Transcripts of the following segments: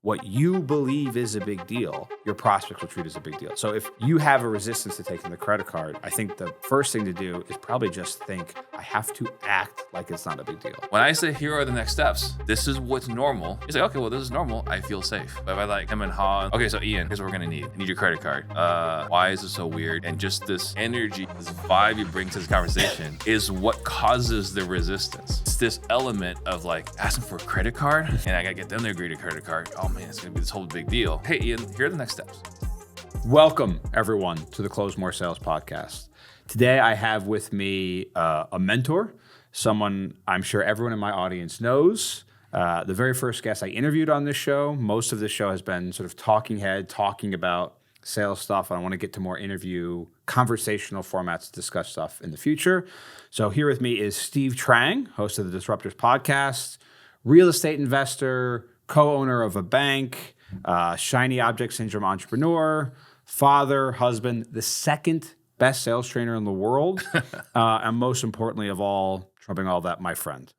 what you believe is a big deal, your prospects will treat as a big deal. So if you have a resistance to taking the credit card, I think the first thing to do is probably just think, I have to act like it's not a big deal. When I say, here are the next steps, this is what's normal. You say, okay, well, this is normal. I feel safe. But if I like come and haw, okay, so Ian, here's what we're gonna need. I need your credit card. Why is it so weird? And just this energy, this vibe you bring to this conversation is what causes the resistance. It's this element of like asking for a credit card and I gotta get them to agree to credit card. Oh man, it's gonna be this whole big deal. Hey Ian, here are the next steps. Welcome everyone to the Close More Sales podcast. Today I have with me a mentor, someone I'm sure everyone in my audience knows. The very first guest I interviewed on this show, most of this show has been sort of talking head, talking about sales stuff. And I want to get to more interview conversational formats to discuss stuff in the future. So here with me is Steve Trang, host of the Disruptors podcast, real estate investor, co-owner of a bank, shiny object syndrome entrepreneur, father, husband, the second best sales trainer in the world, and most importantly of all, trumping all that, my friend.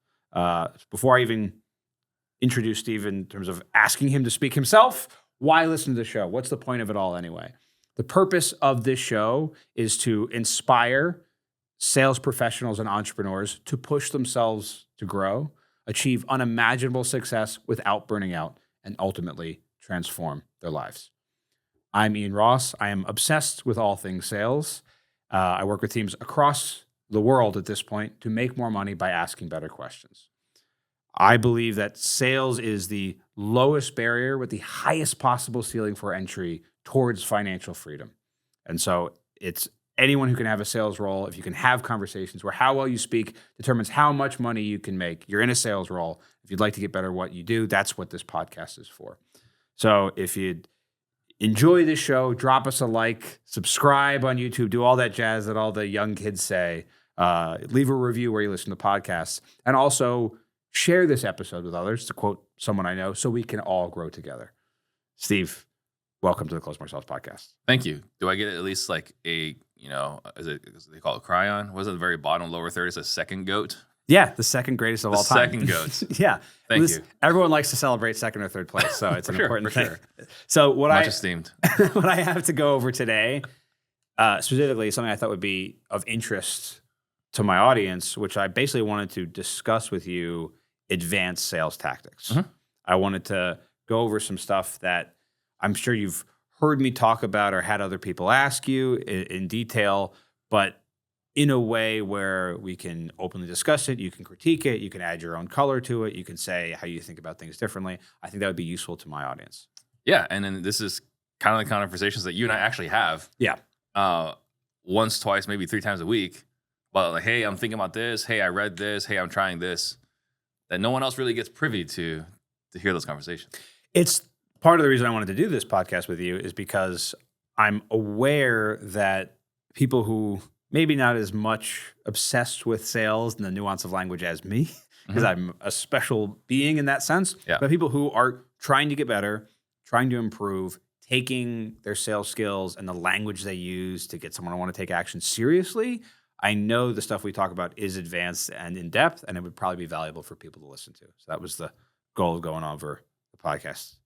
Before I even introduce Steve in terms of asking him to speak himself, why listen to the show? What's the point of it all anyway? The purpose of this show is to inspire sales professionals and entrepreneurs to push themselves to grow, achieve unimaginable success without burning out, and ultimately transform their lives. I'm Ian Ross. I am obsessed with all things sales. I work with teams across the world at this point to make more money by asking better questions. I believe that sales is the lowest barrier with the highest possible ceiling for entry towards financial freedom. And so it's anyone who can have a sales role, if you can have conversations where how well you speak determines how much money you can make. You're in a sales role. If you'd like to get better at what you do, that's what this podcast is for. So if you'd enjoy this show, drop us a like, subscribe on YouTube, do all that jazz that all the young kids say. Leave a review where you listen to podcasts. And also share this episode with others, to quote someone I know, so we can all grow together. Steve, welcome to the Close More Sales podcast. Thank you. Do I get at least like a, they call it cryon? Was it the very bottom, lower third? It's a second goat? Yeah, the second greatest of all time. Second goats. Yeah. Thank you. Everyone likes to celebrate second or third place, so it's an important thing. Sure. So Much esteemed. what I have to go over today, specifically something I thought would be of interest to my audience, which I basically wanted to discuss with you, advanced sales tactics. Mm-hmm. I wanted to go over some stuff that I'm sure you've heard me talk about or had other people ask you in detail, but in a way where we can openly discuss it, you can critique it, you can add your own color to it, you can say how you think about things differently. I think that would be useful to my audience. Yeah, and then this is kind of the conversations that you and I actually have. Yeah. Once, twice, maybe 3 times a week. But like, hey, I'm thinking about this. Hey, I read this. Hey, I'm trying this. That no one else really gets privy to hear those conversations. It's part of the reason I wanted to do this podcast with you is because I'm aware that people who maybe not as much obsessed with sales and the nuance of language as me, because I'm a special being in that sense, but people who are trying to get better, trying to improve, taking their sales skills and the language they use to get someone to want to take action seriously. I know the stuff we talk about is advanced and in depth, and it would probably be valuable for people to listen to. So that was the goal of going over the podcast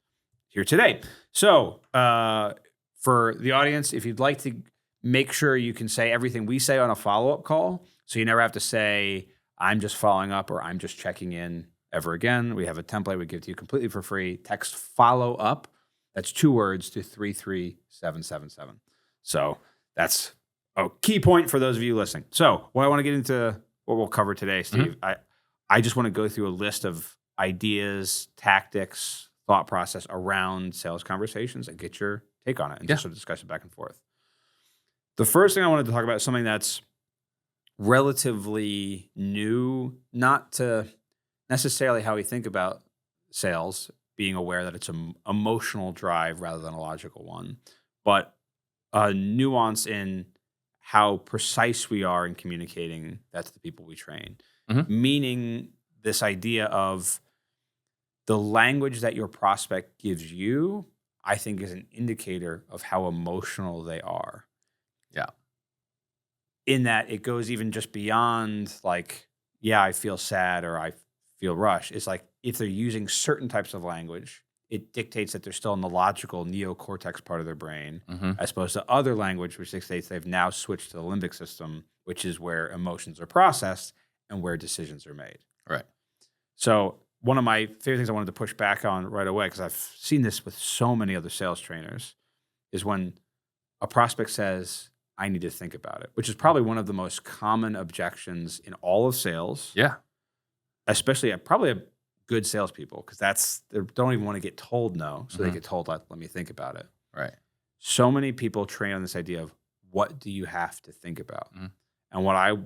here today. So for the audience, if you'd like to make sure you can say everything we say on a follow-up call, so you never have to say, I'm just following up or I'm just checking in ever again. We have a template we give to you completely for free. Text follow up. That's 2 words to 33777. So that's a key point for those of you listening. So what I want to get into, what we'll cover today, Steve, I just want to go through a list of ideas, tactics, thought process around sales conversations and get your take on it and just sort of discuss it back and forth. The first thing I wanted to talk about is something that's relatively new, not to necessarily how we think about sales, being aware that it's an emotional drive rather than a logical one, but a nuance in how precise we are in communicating that to the people we train. Meaning this idea of the language that your prospect gives you, I think is an indicator of how emotional they are. Yeah. In that it goes even just beyond like, yeah, I feel sad or I feel rushed. It's like if they're using certain types of language, it dictates that they're still in the logical neocortex part of their brain, Mm-hmm. as opposed to other language, which dictates they've now switched to the limbic system, which is where emotions are processed and where decisions are made. Right. So one of my favorite things I wanted to push back on right away, because I've seen this with so many other sales trainers, is when a prospect says, I need to think about it, which is probably one of the most common objections in all of sales, Yeah. especially probably a good salespeople, because they don't even want to get told no, so they Mhm. get told, let me think about it. Right. So many people train on this idea of what do you have to think about? Mhm. And what I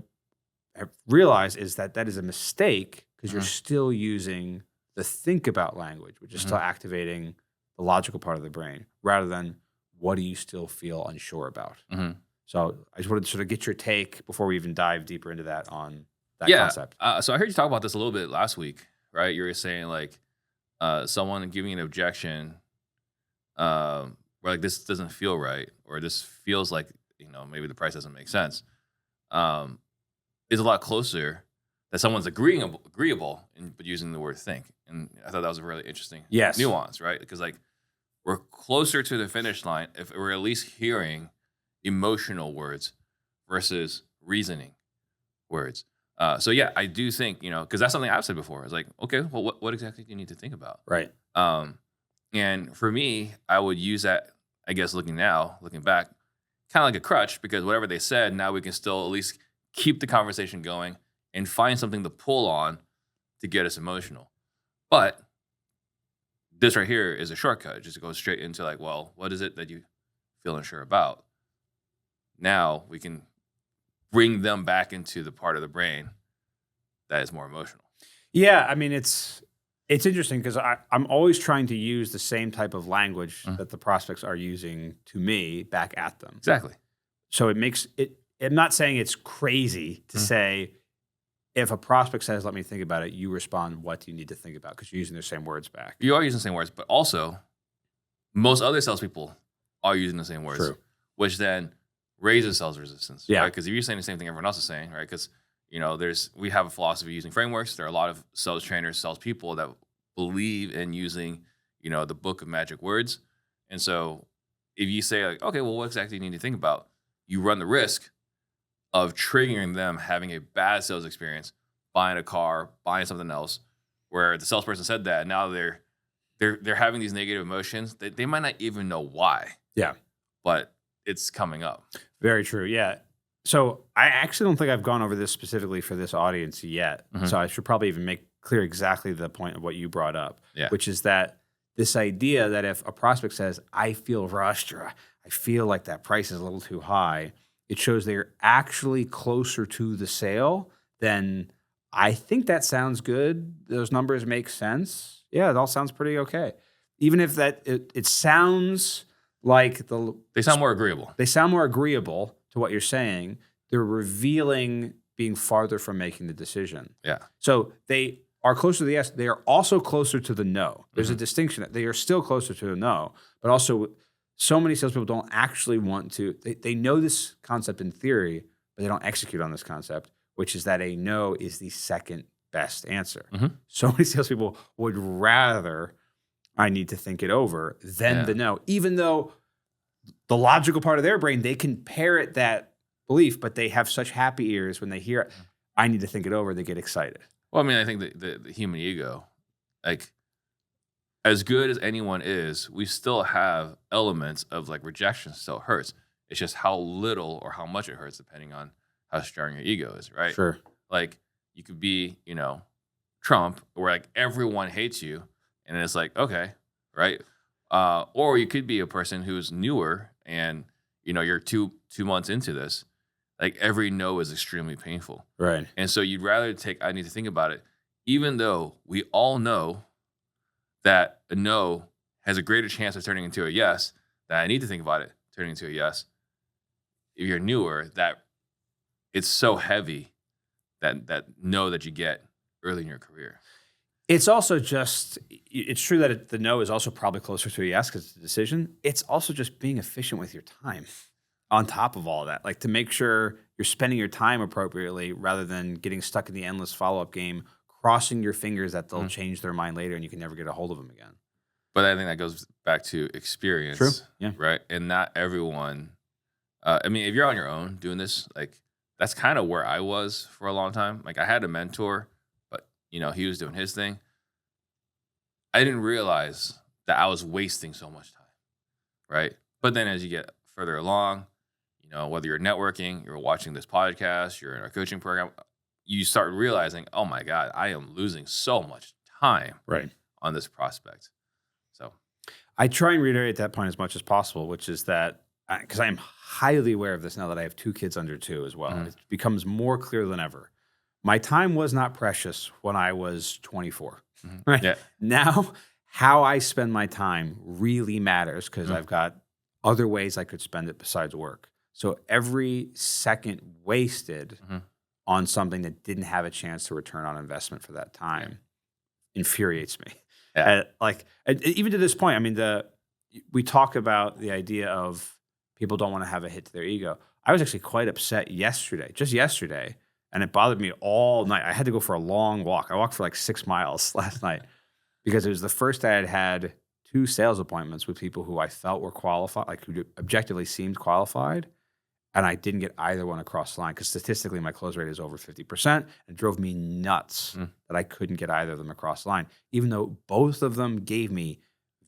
have realized is that is a mistake, because you're Mhm. still using the think about language, which is still activating the logical part of the brain, rather than what do you still feel unsure about? Mm-hmm. So I just wanted to sort of get your take before we even dive deeper into that on that Yeah. concept. So I heard you talk about this a little bit last week, right? You were saying like someone giving an objection, where like this doesn't feel right, or this feels like maybe the price doesn't make sense, is a lot closer that someone's agreeable but using the word think. And I thought that was a really interesting Yes. nuance, right? Because like we're closer to the finish line if we're at least hearing emotional words versus reasoning words. So yeah, I do think, because that's something I've said before. It's like, okay, well, what exactly do you need to think about? Right. And for me, I would use that, I guess, looking back, kind of like a crutch, because whatever they said, now we can still at least keep the conversation going and find something to pull on to get us emotional. But this right here is a shortcut. It just goes straight into like, well, what is it that you feel unsure about? Now we can bring them back into the part of the brain that is more emotional. Yeah, I mean, it's interesting, because I'm always trying to use the same type of language that the prospects are using to me back at them. Exactly. So it makes it, I'm not saying it's crazy to say, if a prospect says, let me think about it, you respond, what do you need to think about? Because you're using the same words back. You are using the same words, but also most other salespeople are using the same words, True. which then raises sales resistance. Yeah. Because if you're saying the same thing everyone else is saying, right? Because we have a philosophy using frameworks. There are a lot of sales trainers, salespeople that believe in using, the book of magic words. And so if you say like, okay, well, what exactly do you need to think about? You run the risk of triggering them having a bad sales experience, buying a car, buying something else, where the salesperson said that, and now they're having these negative emotions. They might not even know why. Yeah. But it's coming up. Very true. Yeah. So I actually don't think I've gone over this specifically for this audience yet. So I should probably even make clear exactly the point of what you brought up, which is that this idea that if a prospect says, I feel rushed, or I feel like that price is a little too high, it shows they're actually closer to the sale than, I think that sounds good. Those numbers make sense. Yeah, it all sounds pretty okay. Even if it sounds like they sound more agreeable. They sound more agreeable to what you're saying. They're revealing being farther from making the decision. Yeah. So they are closer to the yes. They are also closer to the no. There's a distinction. They are still closer to the no, but also so many salespeople don't actually want to. They know this concept in theory, but they don't execute on this concept, which is that a no is the second best answer. So many salespeople would rather, I need to think it over, than the no, even though the logical part of their brain, they can parrot that belief, but they have such happy ears when they hear, I need to think it over, they get excited. Well, I mean, I think the human ego, like, as good as anyone is, we still have elements of like rejection still hurts. It's just how little or how much it hurts depending on how strong your ego is, right? Sure. Like you could be, Trump, where like everyone hates you, and it's like, okay, right? Or you could be a person who's newer and you're two months into this. Like every no is extremely painful. Right. And so you'd rather I need to think about it, even though we all know that a no has a greater chance of turning into a yes, that I need to think about it turning into a yes. If you're newer, that it's so heavy that no that you get early in your career. It's also just, it's true that the no is also probably closer to a yes because it's a decision. It's also just being efficient with your time on top of all that, like to make sure you're spending your time appropriately rather than getting stuck in the endless follow-up game, crossing your fingers that they'll change their mind later and you can never get a hold of them again. But I think that goes back to experience. True. Yeah. Right. And not everyone. I mean, if you're on your own doing this, like that's kind of where I was for a long time. Like I had a mentor, but he was doing his thing. I didn't realize that I was wasting so much time. Right. But then as you get further along, whether you're networking, you're watching this podcast, you're in our coaching program, you start realizing, oh my God, I am losing so much time on this prospect. So I try and reiterate that point as much as possible, which is that because I am highly aware of this now that I have 2 kids under 2 as well. It becomes more clear than ever. My time was not precious when I was 24. Right? Yeah. Now, how I spend my time really matters because I've got other ways I could spend it besides work. So every second wasted on something that didn't have a chance to return on investment for that time infuriates me. Yeah. Even to this point, I mean, we talk about the idea of people don't want to have a hit to their ego. I was actually quite upset just yesterday, and it bothered me all night. I had to go for a long walk. I walked for like 6 miles last night because it was the first day I'd had 2 sales appointments with people who I felt were qualified, like who objectively seemed qualified. And I didn't get either one across the line because statistically my close rate is over 50%. It drove me nuts that I couldn't get either of them across the line, even though both of them gave me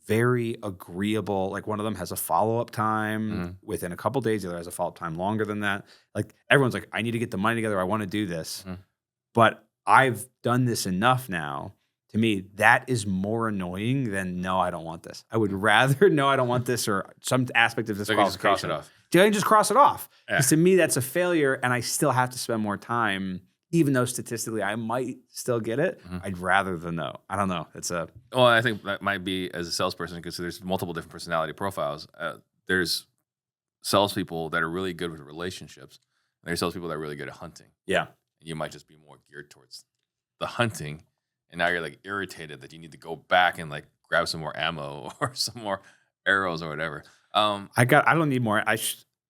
very agreeable, like one of them has a follow-up time within a couple days. The other has a follow-up time longer than that. Like everyone's like, I need to get the money together. I want to do this. But I've done this enough now. To me, that is more annoying than no, I don't want this. I would rather no, I don't want this or some aspect of this so qualification. Just cross it off. I can just cross it off. Yeah. Because to me, that's a failure, and I still have to spend more time, even though statistically I might still get it. I'd rather than no. I don't know. Well, I think that might be as a salesperson because there's multiple different personality profiles. There's salespeople that are really good with relationships, and there's salespeople that are really good at hunting. Yeah. And you might just be more geared towards the hunting, and now you're like irritated that you need to go back and like grab some more ammo or some more arrows or whatever. I don't need more.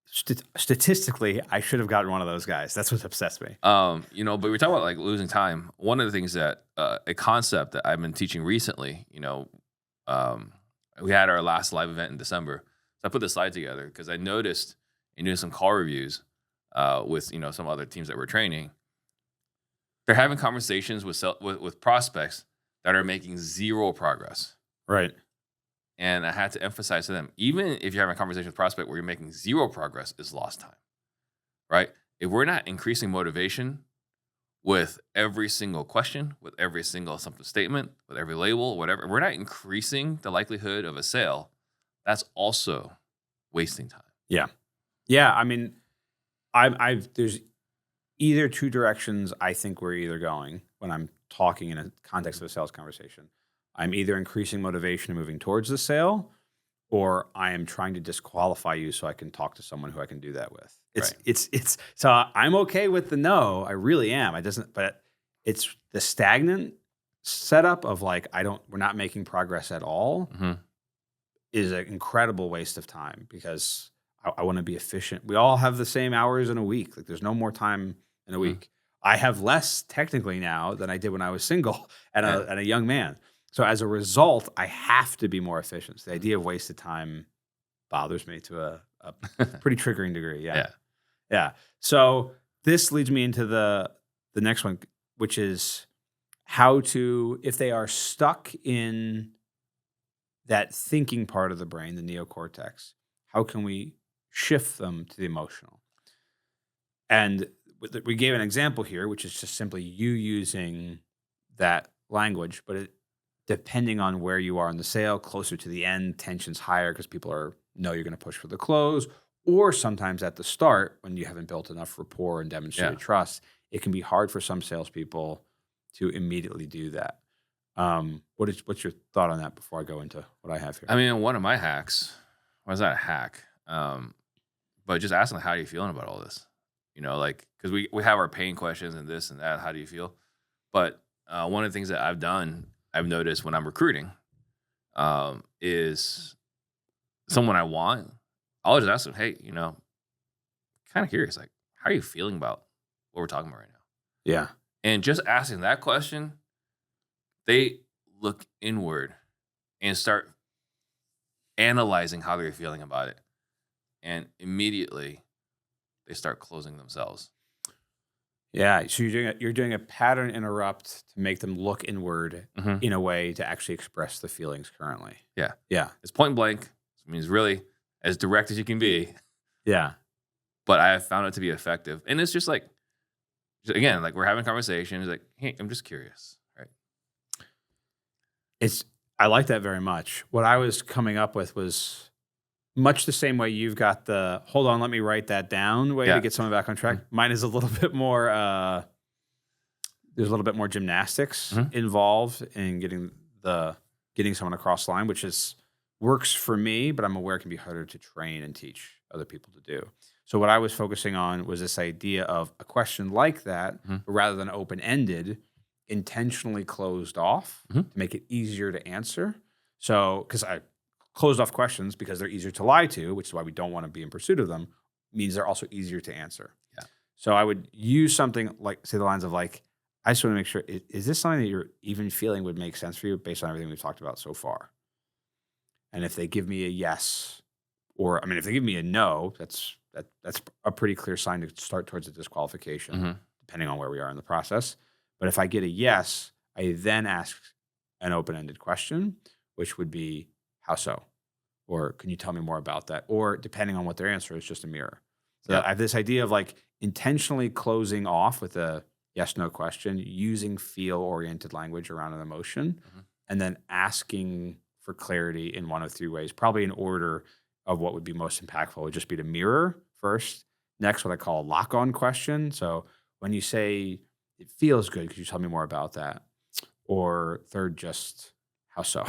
Statistically, I should have gotten one of those guys. That's what upsets me. But we're talking about like losing time. One of the things that a concept that I've been teaching recently, we had our last live event in December. So I put the slide together because I noticed in doing some call reviews with some other teams that we're training, they're having conversations with prospects that are making zero progress. Right. And I had to emphasize to them, even if you're having a conversation with a prospect where you're making zero progress, is lost time, right? If we're not increasing motivation with every single question, with every single assumptive statement, with every label, whatever, if we're not increasing the likelihood of a sale, that's also wasting time. Yeah. Yeah. I mean, there's either 2 directions I think we're either going when I'm talking in a context of a sales conversation. I'm either increasing motivation and moving towards the sale, or I am trying to disqualify you so I can talk to someone who I can do that with. It's so I'm okay with the no, I really am. But it's the stagnant setup of like we're not making progress at all is an incredible waste of time because I want to be efficient. We all have the same hours in a week. Like there's no more time in a week. I have less technically now than I did when I was single and a young man. So as a result, I have to be more efficient. So the idea of wasted time bothers me to a pretty triggering degree. Yeah. So this leads me into the next one, which is how to, if they are stuck in that thinking part of the brain, the neocortex, how can we shift them to the emotional? And we gave an example here, which is just simply you using that language, but depending on where you are in the sale, closer to the end, tension's higher because people know you're going to push for the close, or sometimes at the start when you haven't built enough rapport and demonstrated trust, it can be hard for some salespeople to immediately do that. What's your thought on that before I go into what I have here? I mean, one of my hacks, was not a hack, but just asking how are you feeling about all this? Because we have our pain questions and this and that. How do you feel? But one of the things that I've noticed when I'm recruiting is someone I want. I'll just ask them, hey, kind of curious, like, how are you feeling about what we're talking about right now? Yeah. And just asking that question, they look inward and start analyzing how they're feeling about it. And immediately they start closing themselves. Yeah. So you're doing a pattern interrupt to make them look inward in a way to actually express the feelings currently. Yeah. Yeah. It's point blank. I mean, it's really as direct as you can be. Yeah. But I have found it to be effective. And it's just like, again, like we're having a conversation. It's like, hey, I'm just curious. Right. I like that very much. What I was coming up with was much the same way you've got the hold on, let me write that down way to get someone back on track. Mine is a little bit more, there's a little bit more gymnastics involved in getting someone across the line, which works for me, but I'm aware it can be harder to train and teach other people to do. So what I was focusing on was this idea of a question like that, but rather than open-ended, intentionally closed off to make it easier to answer. So, because I closed off questions because they're easier to lie to, which is why we don't want to be in pursuit of them, means they're also easier to answer. Yeah. So I would use something like, say the lines of like, I just want to make sure, is this something that you're even feeling would make sense for you based on everything we've talked about so far? And if they give me a yes, or, I mean, if they give me a no, that's a pretty clear sign to start towards a disqualification, depending on where we are in the process. But if I get a yes, I then ask an open-ended question, which would be, how so? Or can you tell me more about that? Or depending on what their answer is, just a mirror. So I have this idea of like intentionally closing off with a yes-no question, using feel-oriented language around an emotion, and then asking for clarity in one of three ways, probably in order of what would be most impactful. Would just be to mirror first. Next, what I call a lock-on question. So when you say, it feels good, could you tell me more about that? Or third, just how so?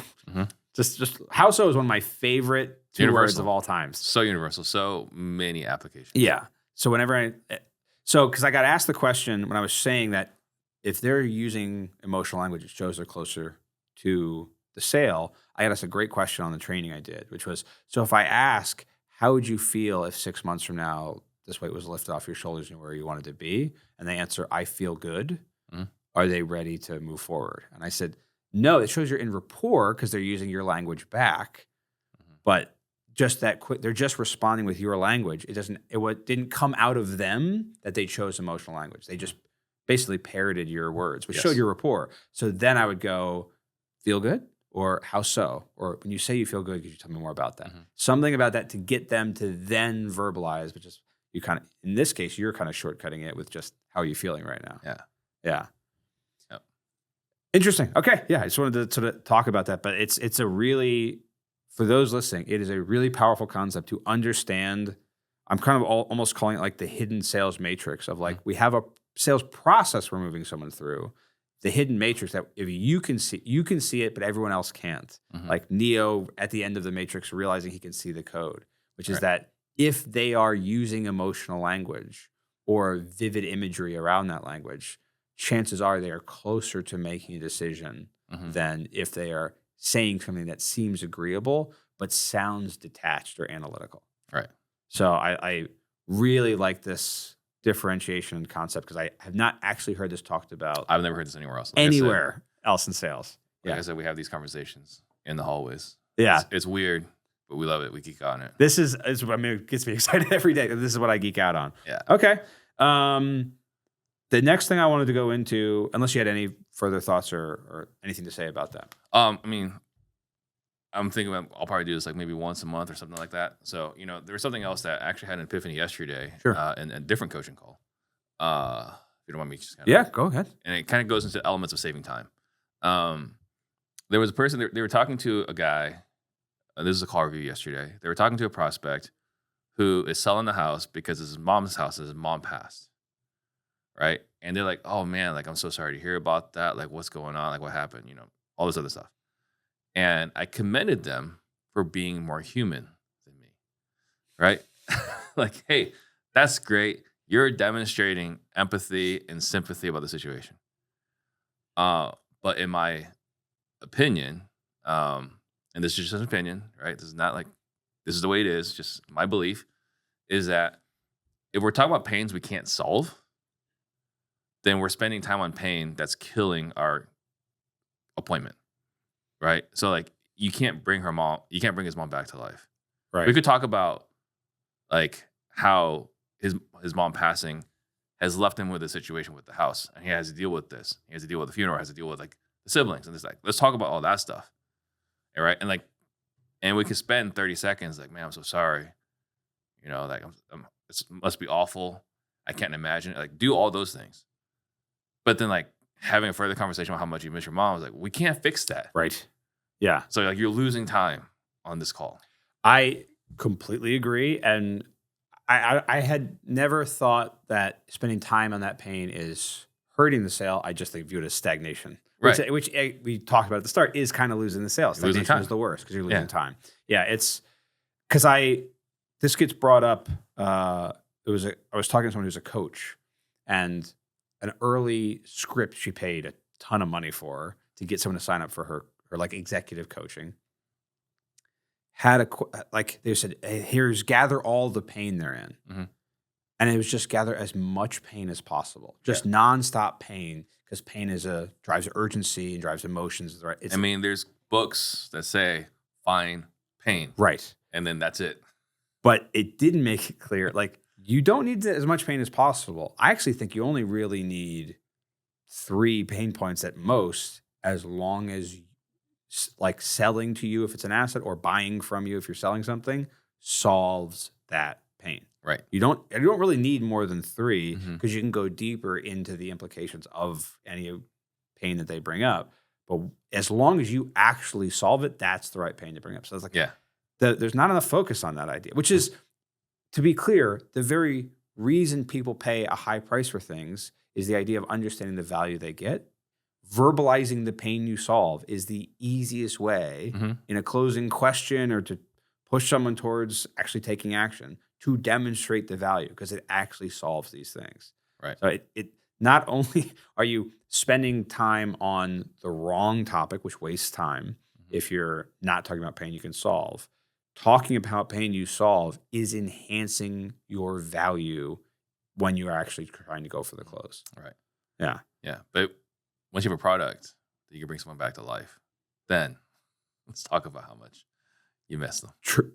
Just how so is one of my favorite two words of all times. So universal. So many applications. Yeah. So because I got asked the question when I was saying that if they're using emotional language, it shows they're closer to the sale. I got asked a great question on the training I did, which was, so if I ask, how would you feel if 6 months from now this weight was lifted off your shoulders and where you wanted to be? And they answer, I feel good. Are they ready to move forward? And I said, no, it shows you're in rapport because they're using your language back. But just that quick, they're just responding with your language. It didn't come out of them that they chose emotional language. They just basically parroted your words, which showed your rapport. So then I would go, feel good? Or how so? Or when you say you feel good, could you tell me more about that? Something about that to get them to then verbalize, but just you kind of, in this case, you're kind of shortcutting it with just how are you feeling right now? Yeah. Yeah. Interesting. Okay. Yeah. I just wanted to sort of talk about that, but it's a really, for those listening, it is a really powerful concept to understand. I'm kind of almost calling it like the hidden sales matrix of like, we have a sales process we're moving someone through. The hidden matrix that if you can see it, but everyone else can't. Like Neo at the end of the matrix realizing he can see the code, which is that if they are using emotional language or vivid imagery around that language, chances are they are closer to making a decision than if they are saying something that seems agreeable but sounds detached or analytical. Right. So I really like this differentiation concept because I have not actually heard this talked about. I've never heard this anywhere else. Else in sales. Like I said, we have these conversations in the hallways. Yeah. It's weird, but we love it. We geek out on it. It gets me excited every day. This is what I geek out on. Yeah. Okay. The next thing I wanted to go into, unless you had any further thoughts or anything to say about that. I mean, I'm thinking I'll probably do this like maybe once a month or something like that. So, there was something else that I actually had an epiphany yesterday in a different coaching call. If you don't mind me just kind of. Go ahead. And it kind of goes into elements of saving time. There was a person, they were talking to a guy. This is a call review yesterday. They were talking to a prospect who is selling the house because it's his mom's house, his mom passed. Right. And they're like, oh man, like, I'm so sorry to hear about that. Like, what's going on? Like, what happened? All this other stuff. And I commended them for being more human than me. Right. Like, hey, that's great. You're demonstrating empathy and sympathy about the situation. But in my opinion, and this is just an opinion, right? This is not like, this is the way it is. Just my belief is that if we're talking about pains we can't solve, then we're spending time on pain that's killing our appointment, right? So like, you can't bring his mom back to life. Right. We could talk about like how his mom passing has left him with a situation with the house, and he has to deal with this. He has to deal with the funeral, has to deal with like the siblings, and it's like, let's talk about all that stuff. All right. And we could spend 30 seconds like, man, I'm so sorry. You know, like it must be awful. I can't imagine it. Like, do all those things. But then like having a further conversation about how much you miss your mom, I was like, we can't fix that. Right. Yeah. So like you're losing time on this call. I completely agree. And I had never thought that spending time on that pain is hurting the sale. I just view it as stagnation. Right. Which we talked about at the start is kind of losing the sale. Stagnation is the worst because you're losing time. Yeah, it's because this gets brought up. I was talking to someone who's a coach, and an early script she paid a ton of money for to get someone to sign up for her like executive coaching. Had they said, hey, gather all the pain they're in. Mm-hmm. And it was just gather as much pain as possible, just nonstop pain, because pain drives urgency and drives emotions. Right? There's books that say find pain, right, and then that's it. But it didn't make it clear. Like you don't need as much pain as possible. I actually think you only really need 3 pain points at most, as long as like selling to you if it's an asset or buying from you if you're selling something solves that pain. Right. You don't really need more than 3 because you can go deeper into the implications of any pain that they bring up. But as long as you actually solve it, that's the right pain to bring up. So it's like, there's not enough focus on that idea, which is, to be clear, the very reason people pay a high price for things is the idea of understanding the value they get. Verbalizing the pain you solve is the easiest way in a closing question or to push someone towards actually taking action to demonstrate the value, because it actually solves these things. Right. So it not only are you spending time on the wrong topic, which wastes time if you're not talking about pain you can solve, talking about pain you solve is enhancing your value when you're actually trying to go for the close. Right. Yeah. Yeah. But once you have a product that you can bring someone back to life, then let's talk about how much you miss them. True.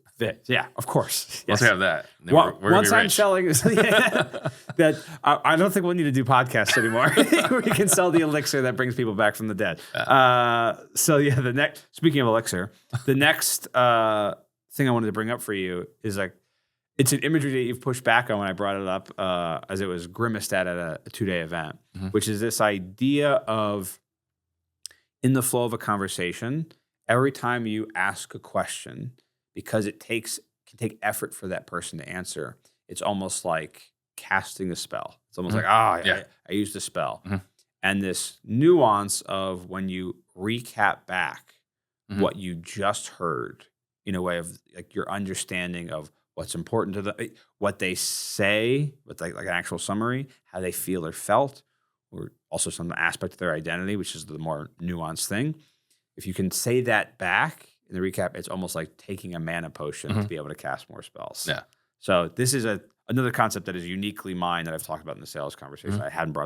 Yeah, of course. Once we have that, then we're once I'm rich. selling, that I don't think we'll need to do podcasts anymore. We can sell the elixir that brings people back from the dead. Speaking of elixir, the next thing I wanted to bring up for you is like, it's an imagery that you've pushed back on when I brought it up, as it was grimaced at a 2-day event, which is this idea of, in the flow of a conversation, every time you ask a question, because it can take effort for that person to answer, it's almost like casting a spell. It's almost like, I used a spell. And this nuance of when you recap back what you just heard in a way of like your understanding of what's important to them, what they say, with like an actual summary, how they feel or felt, or also some aspect of their identity, which is the more nuanced thing. If you can say that back in the recap, it's almost like taking a mana potion to be able to cast more spells. Yeah. So this is another concept that is uniquely mine that I've talked about in the sales conversation. I hadn't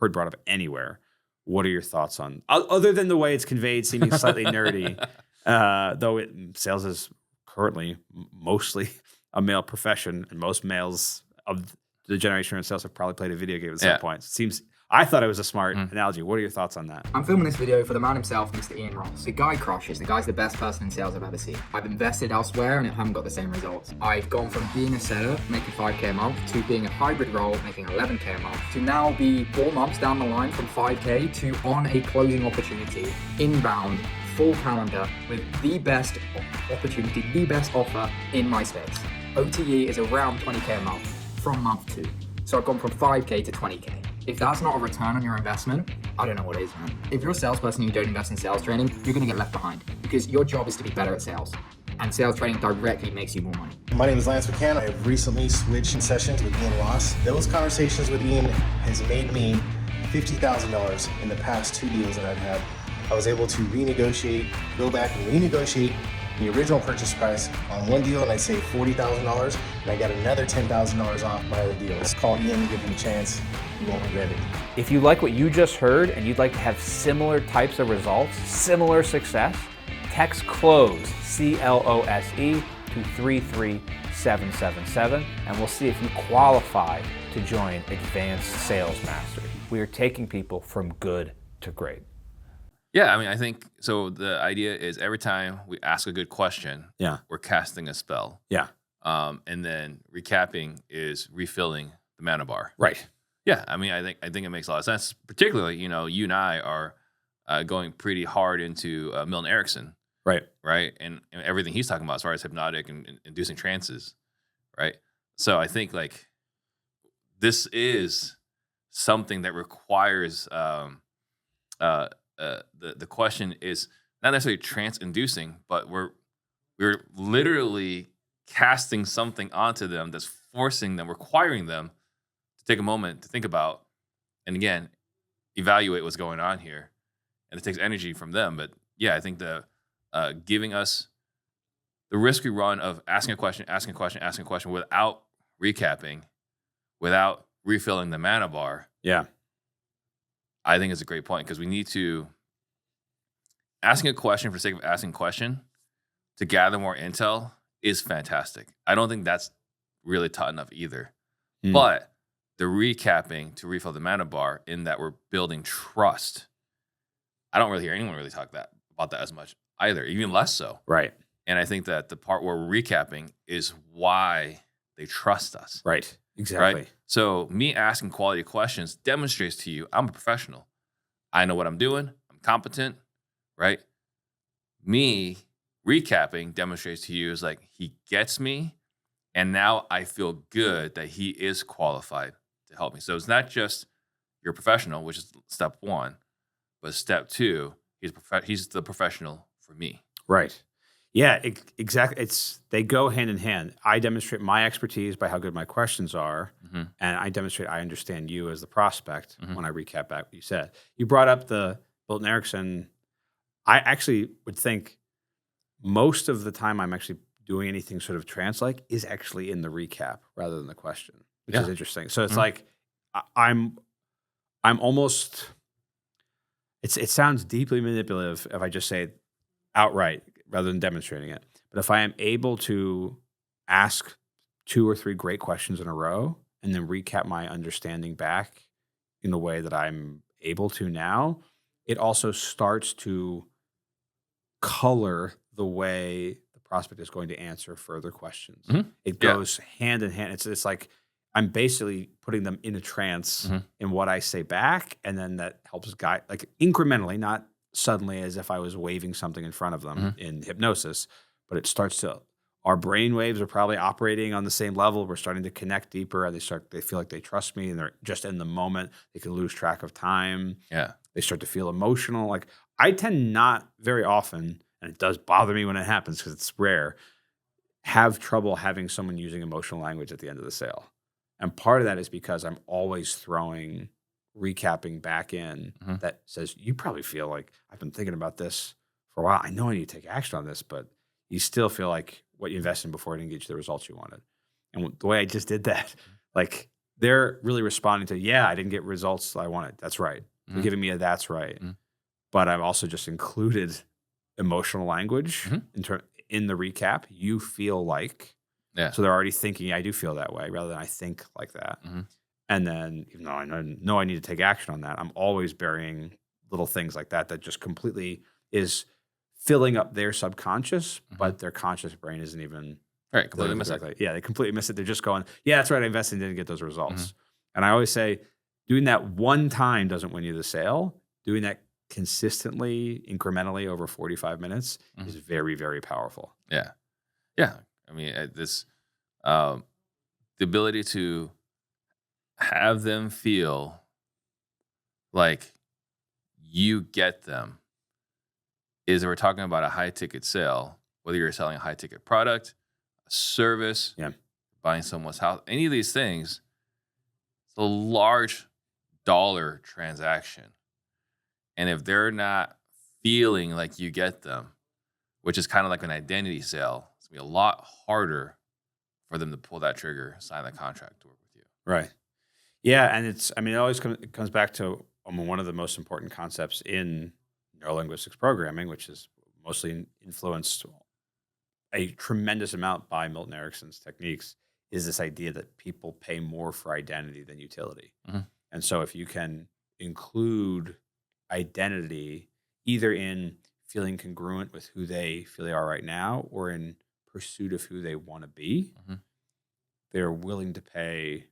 heard brought up anywhere. What are your thoughts on, other than the way it's conveyed, seeming slightly nerdy, though sales is currently mostly a male profession, and most males of the generation in sales have probably played a video game at some point. I thought it was a smart analogy. What are your thoughts on that? I'm filming this video for the man himself, Mr. Ian Ross. The guy crushes. The guy's the best person in sales I've ever seen. I've invested elsewhere and I haven't got the same results. I've gone from being a seller, making 5K a month, to being a hybrid role, making 11K a month, to now be 4 months down the line from 5K to on a closing opportunity, inbound, full calendar, with the best opportunity, the best offer in my space. OTE is around 20K a month from month 2. So I've gone from 5K to 20K. If that's not a return on your investment, I don't know what is, man. If you're a salesperson and you don't invest in sales training, you're gonna get left behind, because your job is to be better at sales. And sales training directly makes you more money. My name is Lance McCann. I have recently switched sessions with Ian Ross. Those conversations with Ian has made me $50,000 in the past 2 deals that I've had. I was able to go back and renegotiate the original purchase price on one deal, and I saved $40,000, and I got another $10,000 off my other deal. Let's call Ian, give him a chance. You won't regret it. If you like what you just heard and you'd like to have similar types of results, similar success, Text CLOSE, CLOSE, to 33777, and we'll see if you qualify to join Advanced Sales Mastery. We are taking people from good to great. Yeah, I mean, I think so. The idea is every time we ask a good question, we're casting a spell. Yeah. And then recapping is refilling the mana bar. Right. Yeah, I mean, I think it makes a lot of sense. Particularly, you and I are going pretty hard into Milton Erickson, Right. and everything he's talking about as far as hypnotic and inducing trances, right? So I think like this is something that requires the question is not necessarily trance inducing, but we're literally casting something onto them that's forcing them, requiring them to take a moment to think about, and again, evaluate what's going on here. And it takes energy from them. But yeah, I think the giving us the risk we run of asking a question without recapping, without refilling the mana bar. Yeah. I think it's a great point because we need to asking a question for the sake of asking a question to gather more intel is fantastic. I don't think that's really taught enough either. But the recapping to refill the mana bar in that we're building trust. I don't really hear anyone really talk about that as much either, even less so. Right. And I think that the part where we're recapping is why they trust us. Right. Exactly. Right? So me asking quality questions demonstrates to you I'm a professional. I know what I'm doing. I'm competent, right? Me recapping demonstrates to you is like he gets me, and now I feel good that he is qualified to help me. So it's not just you're a professional, which is step one, but step two, he's the professional for me. Right. Yeah, exactly. They go hand in hand. I demonstrate my expertise by how good my questions are, and I demonstrate I understand you as the prospect when I recap back what you said. You brought up the Milton Erickson. I actually would think most of the time I'm actually doing anything sort of trance-like is actually in the recap rather than the question, which is interesting. So it's like I'm almost. It sounds deeply manipulative if I just say it outright rather than demonstrating it. But if I am able to ask 2 or 3 great questions in a row and then recap my understanding back in the way that I'm able to now, it also starts to color the way the prospect is going to answer further questions. It goes hand in hand. It's like I'm basically putting them in a trance in what I say back, and then that helps guide, like incrementally, not suddenly as if I was waving something in front of them in hypnosis, but it starts to, our brain waves are probably operating on the same level. We're starting to connect deeper, and they feel like they trust me, and they're just in the moment. They can lose track of time. Yeah. They start to feel emotional. Like I tend not very often, and it does bother me when it happens because it's rare, have trouble having someone using emotional language at the end of the sale. And part of that is because I'm always throwing recapping back in that says, you probably feel like I've been thinking about this for a while. I know I need to take action on this, but you still feel like what you invested in before didn't get you the results you wanted. And the way I just did that, like they're really responding to, yeah, I didn't get results I wanted. That's right. They're giving me a that's right. But I've also just included emotional language in the recap. You feel like, so they're already thinking, I do feel that way rather than I think like that. And then, even though I know I need to take action on that, I'm always burying little things like that just completely is filling up their subconscious, but their conscious brain isn't even. Right, completely miss it. Yeah, they completely miss it. They're just going, yeah, that's right, I invested and didn't get those results. And I always say, doing that one time doesn't win you the sale. Doing that consistently, incrementally over 45 minutes is very, very powerful. Yeah. Yeah. I mean, the ability to have them feel like you get them is we're talking about a high ticket sale, whether you're selling a high ticket product, a service, buying someone's house, any of these things, it's a large dollar transaction. And if they're not feeling like you get them, which is kind of like an identity sale, it's going to be a lot harder for them to pull that trigger, sign that contract to work with you. Right. Yeah. And it always comes back to one of the most important concepts in neurolinguistics programming, which is mostly influenced a tremendous amount by Milton Erickson's techniques, is this idea that people pay more for identity than utility. Mhm. And so if you can include identity either in feeling congruent with who they feel they are right now or in pursuit of who they want to be, Mhm. they're willing to pay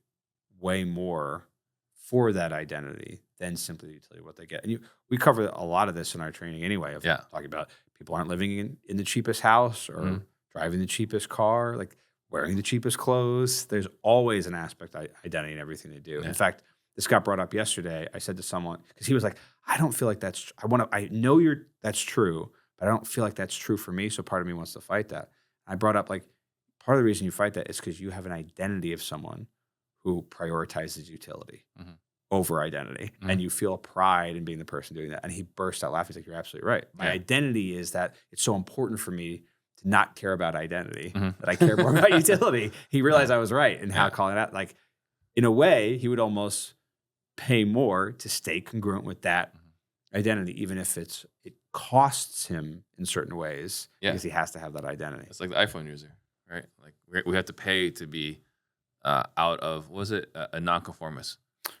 way more for that identity than simply the utility of what they get. And we cover a lot of this in our training anyway, of Yeah. talking about people aren't living in the cheapest house or Mhm. driving the cheapest car, like wearing the cheapest clothes. There's always an aspect of identity in everything they do. Yeah. In fact, this got brought up yesterday. I said to someone, because he was like, I don't feel like I know that's true, but I don't feel like that's true for me. So part of me wants to fight that. I brought up like, part of the reason you fight that is because you have an identity of someone who prioritizes utility Mhm. over identity. Mhm. And you feel pride in being the person doing that. And he burst out laughing. He's like, you're absolutely right. My Yeah. identity is that it's so important for me to not care about identity, Mhm. that I care more about utility. He realized I was right in how Yeah. calling it out. Like, in a way, he would almost pay more to stay congruent with that identity, even if it costs him in certain ways, Yeah. because he has to have that identity. It's like the iPhone user, right? Like we have to pay to be out of, what was it, a nonconformist.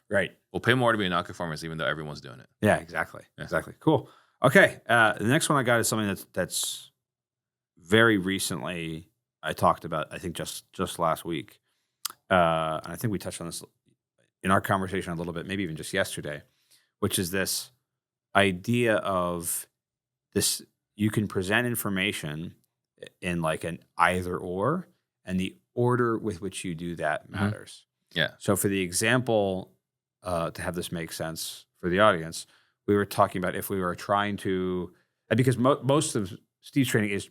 Right. We'll pay more to be a nonconformist, even though everyone's doing it. Yeah, exactly. Yeah. Exactly. Cool. Okay. The next one I got is something that's very recently I talked about, I think just last week. And I think we touched on this in our conversation a little bit, maybe even just yesterday, which is this idea of this, you can present information in like an either or, and the order with which you do that matters. Yeah. So for the example, to have this make sense for the audience, we were talking about if we were trying to, and because most of Steve's training is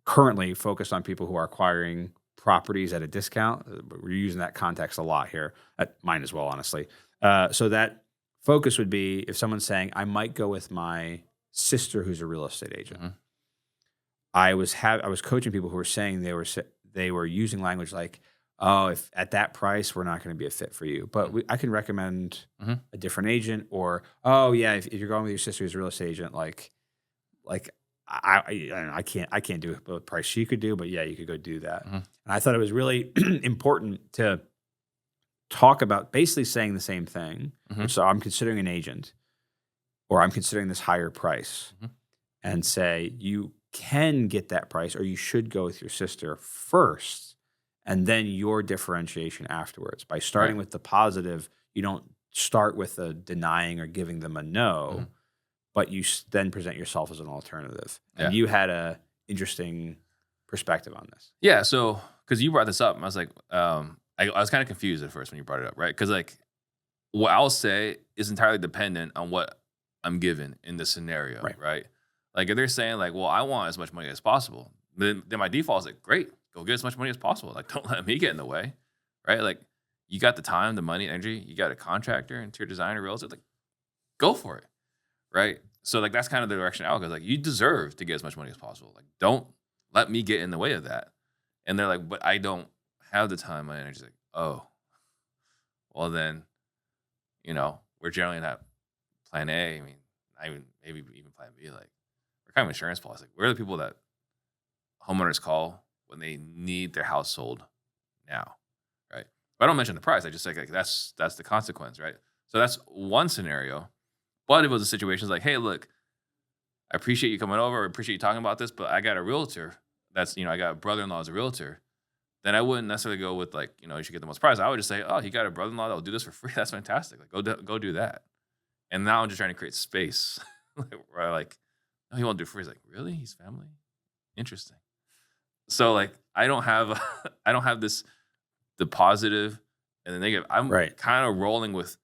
currently focused on people who are acquiring properties at a discount. But we're using that context a lot here, at mine as well, honestly. So that focus would be if someone's saying, I might go with my sister who's a real estate agent. Mhm. I was coaching people who were saying they were using language like, oh, if at that price, we're not going to be a fit for you. But I can recommend Mhm. a different agent, or, oh yeah, if you're going with your sister who's a real estate agent, like I can't do the price she could do, but yeah, you could go do that. Mhm. And I thought it was really important to talk about basically saying the same thing. Mhm. So I'm considering an agent, or I'm considering this higher price, Mhm. and say you can get that price, or you should go with your sister first, and then your differentiation afterwards. By starting Right. with the positive, you don't start with a denying or giving them a no, Mhm. but you then present yourself as an alternative. And Yeah. you had a interesting perspective on this. Yeah. So, because you brought this up, and I was like, I was kind of confused at first when you brought it up, right? Because like what I'll say is entirely dependent on what I'm given in the scenario, Right. right? Like if they're saying like, well, I want as much money as possible, then my default is like, great, go get as much money as possible. Like don't let me get in the way, right? Like you got the time, the money, energy, you got a contractor, interior designer, real estate, like go for it, right? So like that's kind of the direction I'll go. Like you deserve to get as much money as possible. Like don't let me get in the way of that. And they're like, but I don't have the time, my energy. Like, oh, well then, we're generally in that plan A. I mean, maybe even plan B. Like we're kind of insurance policy. Like, we're the people that homeowners call when they need their house sold now, right? But I don't mention the price. I just say like that's the consequence, right? So that's one scenario. But if it was a situation like, hey, look, I appreciate you coming over. I appreciate you talking about this, but I got a realtor. I got a brother-in-law as a realtor. Then I wouldn't necessarily go with like, you should get the most price. I would just say, oh, he got a brother-in-law that will do this for free. That's fantastic. Like go do that. And now I'm just trying to create space where like, no, he won't do it for free. He's like, really? He's family? Interesting. So like, I don't have the positive and the negative. I'm Right. kind of rolling with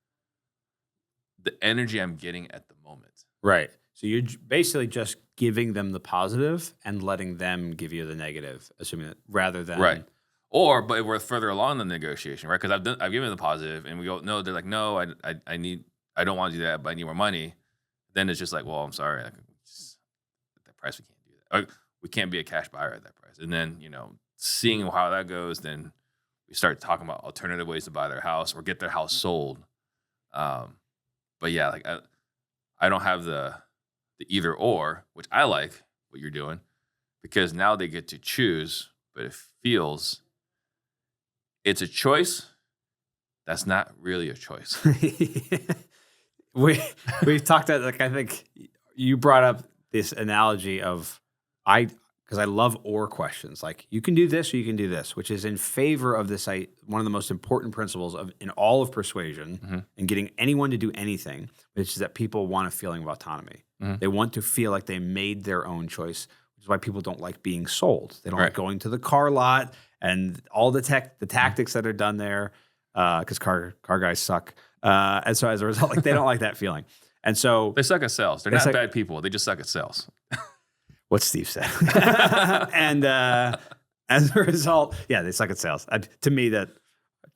the energy I'm getting at the moment. Right. So you're basically just giving them the positive and letting them give you the negative, assuming that rather than Right. But if we're further along in the negotiation, right? Because I've given the positive, and we go, no, they're like, no, I don't want to do that, but I need more money. Then it's just like, well, I'm sorry, like, at that price we can't do that. Like, we can't be a cash buyer at that price. And then seeing how that goes, then we start talking about alternative ways to buy their house or get their house sold. But yeah, like I don't have the either or, which I like what you're doing, because now they get to choose, but it feels it's a choice. That's not really a choice. We've talked about, like, I think you brought up this analogy of because I love or questions. Like, you can do this or you can do this, which is in favor of this. One of the most important principles in all of persuasion and getting anyone to do anything, which is that people want a feeling of autonomy. They want to feel like they made their own choice, which is why people don't like being sold. They don't like going to the car lot and all the tactics that are done there, because car guys suck. And so as a result, like, they don't like that feeling. And so they suck at sales. They're not bad people. They just suck at sales. What Steve said. And as a result, yeah, they suck at sales. To me, that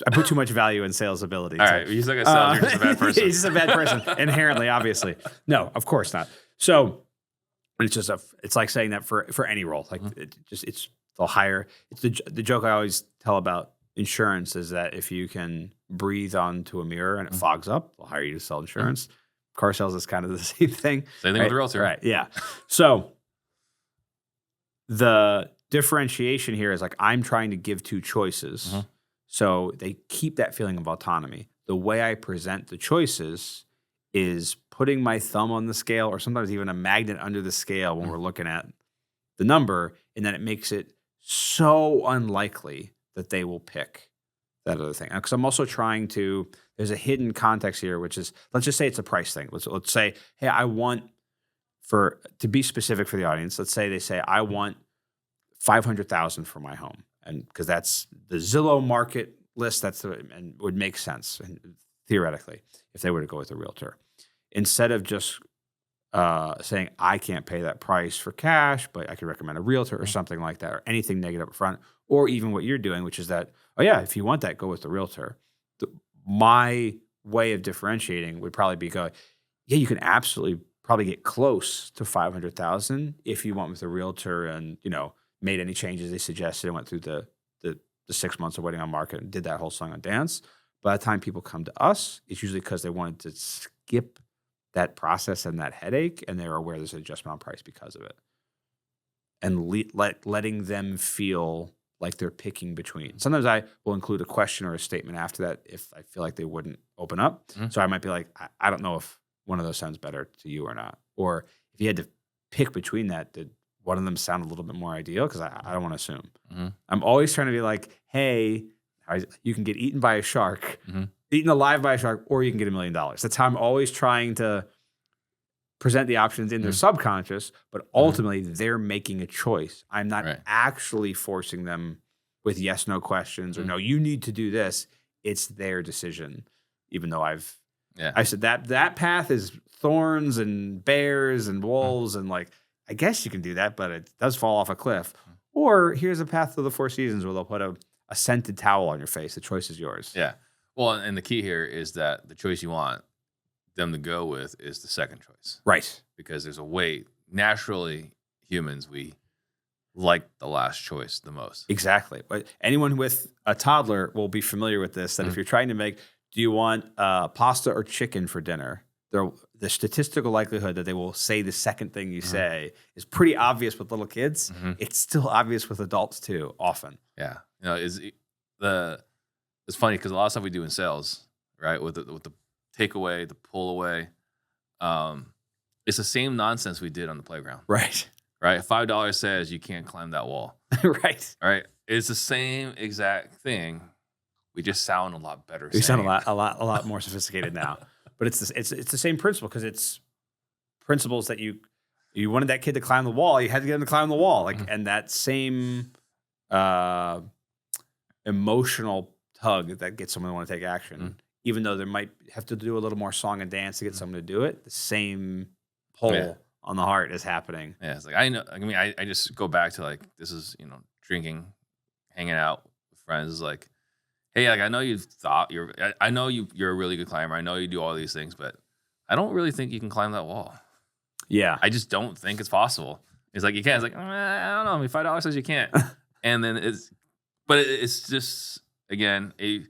I put too much value in sales ability. All right, you suck at sales. You're just a bad person. He's just a bad person, inherently, obviously. No, of course not. So it's just it's like saying that for any role. Like, they'll hire. It's the joke I always tell about insurance is that if you can breathe onto a mirror and it fogs up, they'll hire you to sell insurance. Car sales is kind of the same thing. Same thing with the realtor. Right, yeah. So the differentiation here is, like, I'm trying to give two choices. So they keep that feeling of autonomy. The way I present the choices is putting my thumb on the scale, or sometimes even a magnet under the scale when we're looking at the number, and then it makes it so unlikely that they will pick that other thing. Because I'm also trying to, there's a hidden context here, which is, let's just say it's a price thing. Let's say, hey, I want, to be specific for the audience, let's say they say, I want $500,000 for my home. And because that's the Zillow market list, and would make sense, and theoretically, if they were to go with a realtor. Instead of just saying, I can't pay that price for cash, but I could recommend a realtor or something like that, or anything negative up front, or even what you're doing, which is that, oh yeah, if you want that, go with the realtor. My way of differentiating would probably be yeah, you can absolutely probably get close to $500,000 if you went with a realtor and, made any changes they suggested and went through the 6 months of waiting on market and did that whole song and dance. By the time people come to us, it's usually because they wanted to skip that process and that headache, and they're aware there's an adjustment on price because of it. And letting them feel like they're picking between. Sometimes I will include a question or a statement after that if I feel like they wouldn't open up. So I might be like, I don't know if one of those sounds better to you or not. Or if you had to pick between that, did one of them sound a little bit more ideal? Because I don't want to assume. I'm always trying to be like, hey, you can get eaten by a shark, eaten alive by a shark, or you can get $1 million. That's how I'm always trying to present the options in their subconscious, but ultimately they're making a choice. I'm not actually forcing them with yes, no questions or no, you need to do this. It's their decision, even though I said that path is thorns and bears and wolves and, like, I guess you can do that, but it does fall off a cliff. Or here's a path to the Four Seasons where they'll put a scented towel on your face. The choice is yours. Yeah. Well, and the key here is that the choice you want them to go with is the second choice. Right. Because there's a way, naturally, humans, we like the last choice the most. Exactly. But anyone with a toddler will be familiar with this, that if you're trying to make, do you want pasta or chicken for dinner? The statistical likelihood that they will say the second thing you say is pretty obvious with little kids. It's still obvious with adults too, often. Yeah. It's funny because a lot of stuff we do in sales, right, with the takeaway, the pull away, it's the same nonsense we did on the playground. Right. Right. $5 says you can't climb that wall. Right. All right. It's the same exact thing. We just sound a lot better. We sound a lot more sophisticated now. But it's the same principle, because it's principles that you wanted that kid to climb the wall. You had to get him to climb the wall, and that same emotional tug that gets someone to want to take action, even though they might have to do a little more song and dance to get someone to do it. The same pull on the heart is happening. Yeah, it's like I know. I mean, I just go back to, like, this is drinking, hanging out with friends. Is like, hey, like, I know I know you're a really good climber. I know you do all these things, but I don't really think you can climb that wall. Yeah. I just don't think it's possible. It's like, you can't. It's like, I don't know. I mean, $5 says you can't. And then it's just, again, a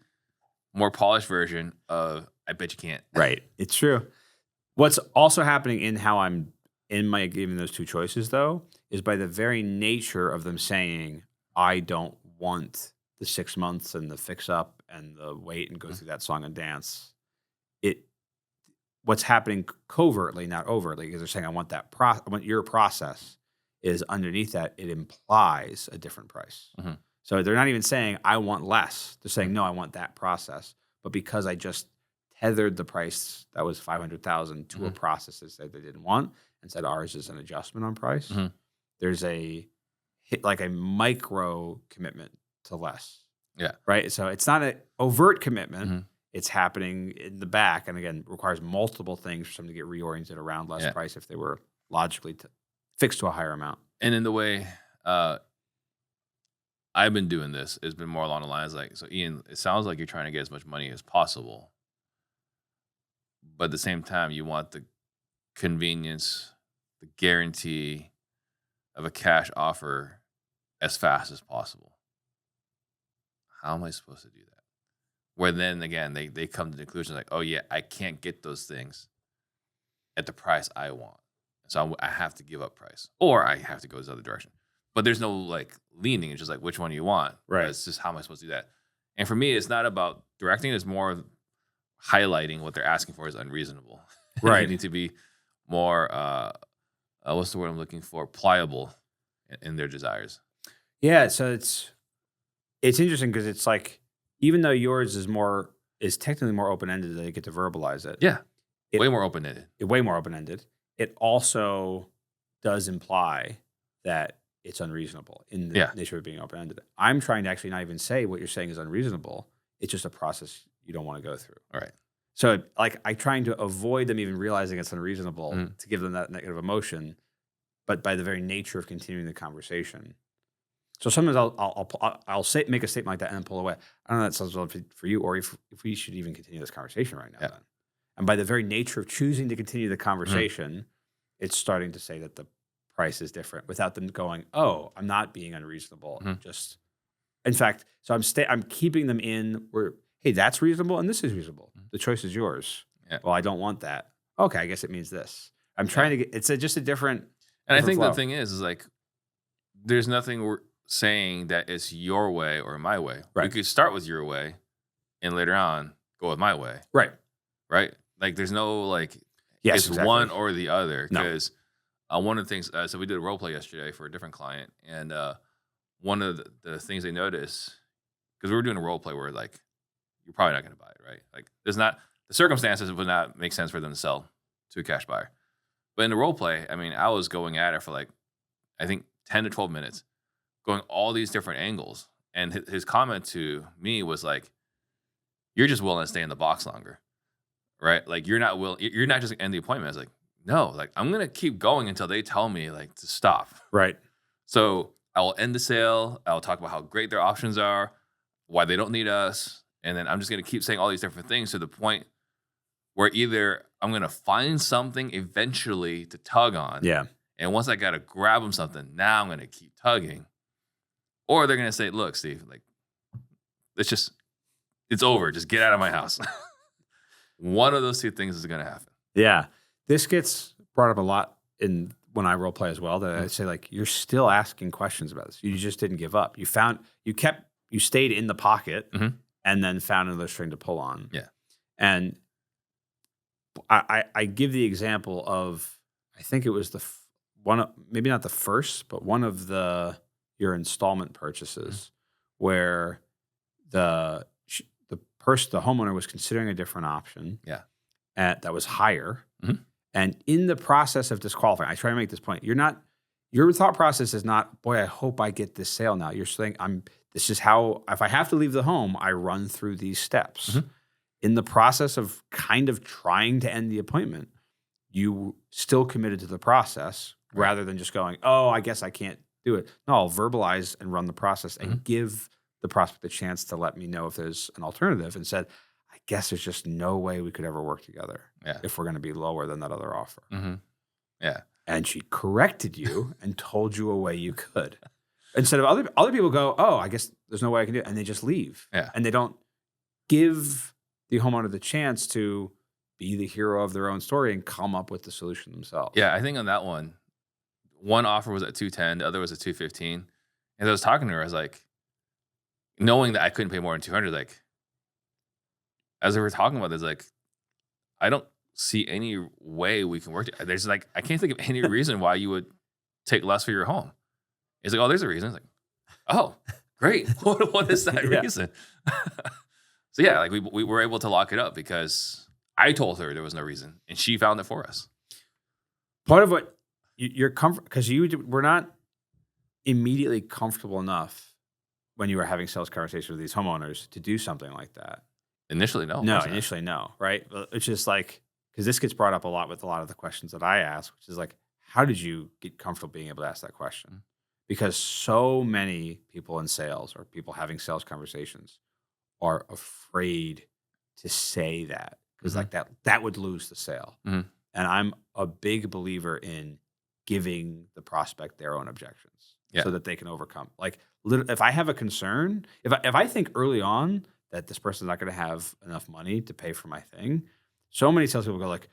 more polished version of, I bet you can't. Right. It's true. What's also happening in how I'm in my giving those two choices, though, is by the very nature of them saying, I don't want the 6 months and the fix up and the wait and go through that song and dance. What's happening covertly, not overtly, because they're saying, I want that I want your process, is underneath that, it implies a different price. So they're not even saying, I want less. They're saying, no, I want that process. But because I just tethered the price that was $500,000 to a process that said they didn't want and said ours is an adjustment on price, there's a micro commitment to less. Yeah. Right. So it's not an overt commitment. It's happening in the back. And again, requires multiple things for someone to get reoriented around less price if they were logically fixed to a higher amount. And in the way I've been doing this, it's been more along the lines like, so Ian, it sounds like you're trying to get as much money as possible. But at the same time, you want the convenience, the guarantee of a cash offer as fast as possible. How am I supposed to do that? Where then again, they come to the conclusion like, oh yeah, I can't get those things at the price I want. So I have to give up price, or I have to go this other direction. But there's no like leaning. It's just like, which one do you want? Right. It's just, how am I supposed to do that? And for me, it's not about directing. It's more highlighting what they're asking for is unreasonable. Right. You need to be more, what's the word I'm looking for? Pliable in their desires. Yeah. So it's interesting because it's like, even though yours is technically more open-ended, they get to verbalize it. Yeah. Way more open-ended. Way more open-ended. It also does imply that it's unreasonable in the nature of being open-ended. I'm trying to actually not even say what you're saying is unreasonable. It's just a process you don't want to go through. All right. So like I'm trying to avoid them even realizing it's unreasonable to give them that negative emotion, but by the very nature of continuing the conversation. So sometimes I'll make a statement like that and then pull away. I don't know if that sounds well for you, or if we should even continue this conversation right now. Yeah. Then. And by the very nature of choosing to continue the conversation, it's starting to say that the price is different without them going, oh, I'm not being unreasonable. Just, in fact, so I'm keeping them in where, hey, that's reasonable and this is reasonable. The choice is yours. Yeah. Well, I don't want that. Okay, I guess it means this. I'm trying to get, it's just a different. And I think flow. the thing is like, there's nothing we're saying that it's your way or my way. Right. We could start with your way and later on go with my way. Right. Right. Like there's no like, yes, it's exactly. one or the other. No. Because one of the things, so we did a role play yesterday for a different client. And one of the things they noticed, because we were doing a role play where like, you're probably not going to buy it, right? Like there's not, the circumstances would not make sense for them to sell to a cash buyer. But in the role play, I mean, I was going at it for like, I think 10 to 12 minutes, going all these different angles. And his comment to me was like, you're just willing to stay in the box longer, right? Like you're not just going to end the appointment. I was like, no, like I'm going to keep going until they tell me like to stop. Right. So I will end the sale. I'll talk about how great their options are, why they don't need us. And then I'm just going to keep saying all these different things to the point where either I'm going to find something eventually to tug on. Yeah. And once I got to grab them something, now I'm going to keep tugging. Or they're going to say, look, Steve, like, it's over. Just get out of my house. One of those two things is going to happen. Yeah. This gets brought up a lot when I role play as well, that I say like, you're still asking questions about this. You just didn't give up. You stayed in the pocket and then found another string to pull on. Yeah. And I give the example of, I think it was maybe not the first, but one of your installment purchases where the homeowner was considering a different option. Yeah. That was higher. And in the process of disqualifying, I try to make this point. Your thought process is not, boy, I hope I get this sale now. You're saying, this is how, if I have to leave the home, I run through these steps. In the process of kind of trying to end the appointment, you still committed to the process rather than just going, oh, I guess I can't do it. No, I'll verbalize and run the process and give the prospect a chance to let me know if there's an alternative, and said, I guess there's just no way we could ever work together if we're going to be lower than that other offer. Yeah. And she corrected you and told you a way you could. Instead of other people go, oh, I guess there's no way I can do it. And they just leave. Yeah. And they don't give the homeowner the chance to be the hero of their own story and come up with the solution themselves. Yeah. I think on that one one offer was at 210, the other was at 215. And I was talking to her, I was like, knowing that I couldn't pay more than 200, like, as we were talking about this, like, I don't see any way we can work. There's like, I can't think of any reason why you would take less for your home. It's like, oh, there's a reason. It's like, oh, great. What is that reason? So yeah, like we were able to lock it up because I told her there was no reason and she found it for us. Part of what you're comfort, because you were not immediately comfortable enough when you were having sales conversations with these homeowners to do something like that. Initially, no. No, initially, no, right? It's just like, because this gets brought up a lot with a lot of the questions that I ask, which is like, how did you get comfortable being able to ask that question? Because so many people in sales or people having sales conversations are afraid to say that because like that would lose the sale. And I'm a big believer in giving the prospect their own objections so that they can overcome. Like, if I have a concern, if I think early on that this person's not going to have enough money to pay for my thing, so many salespeople go like,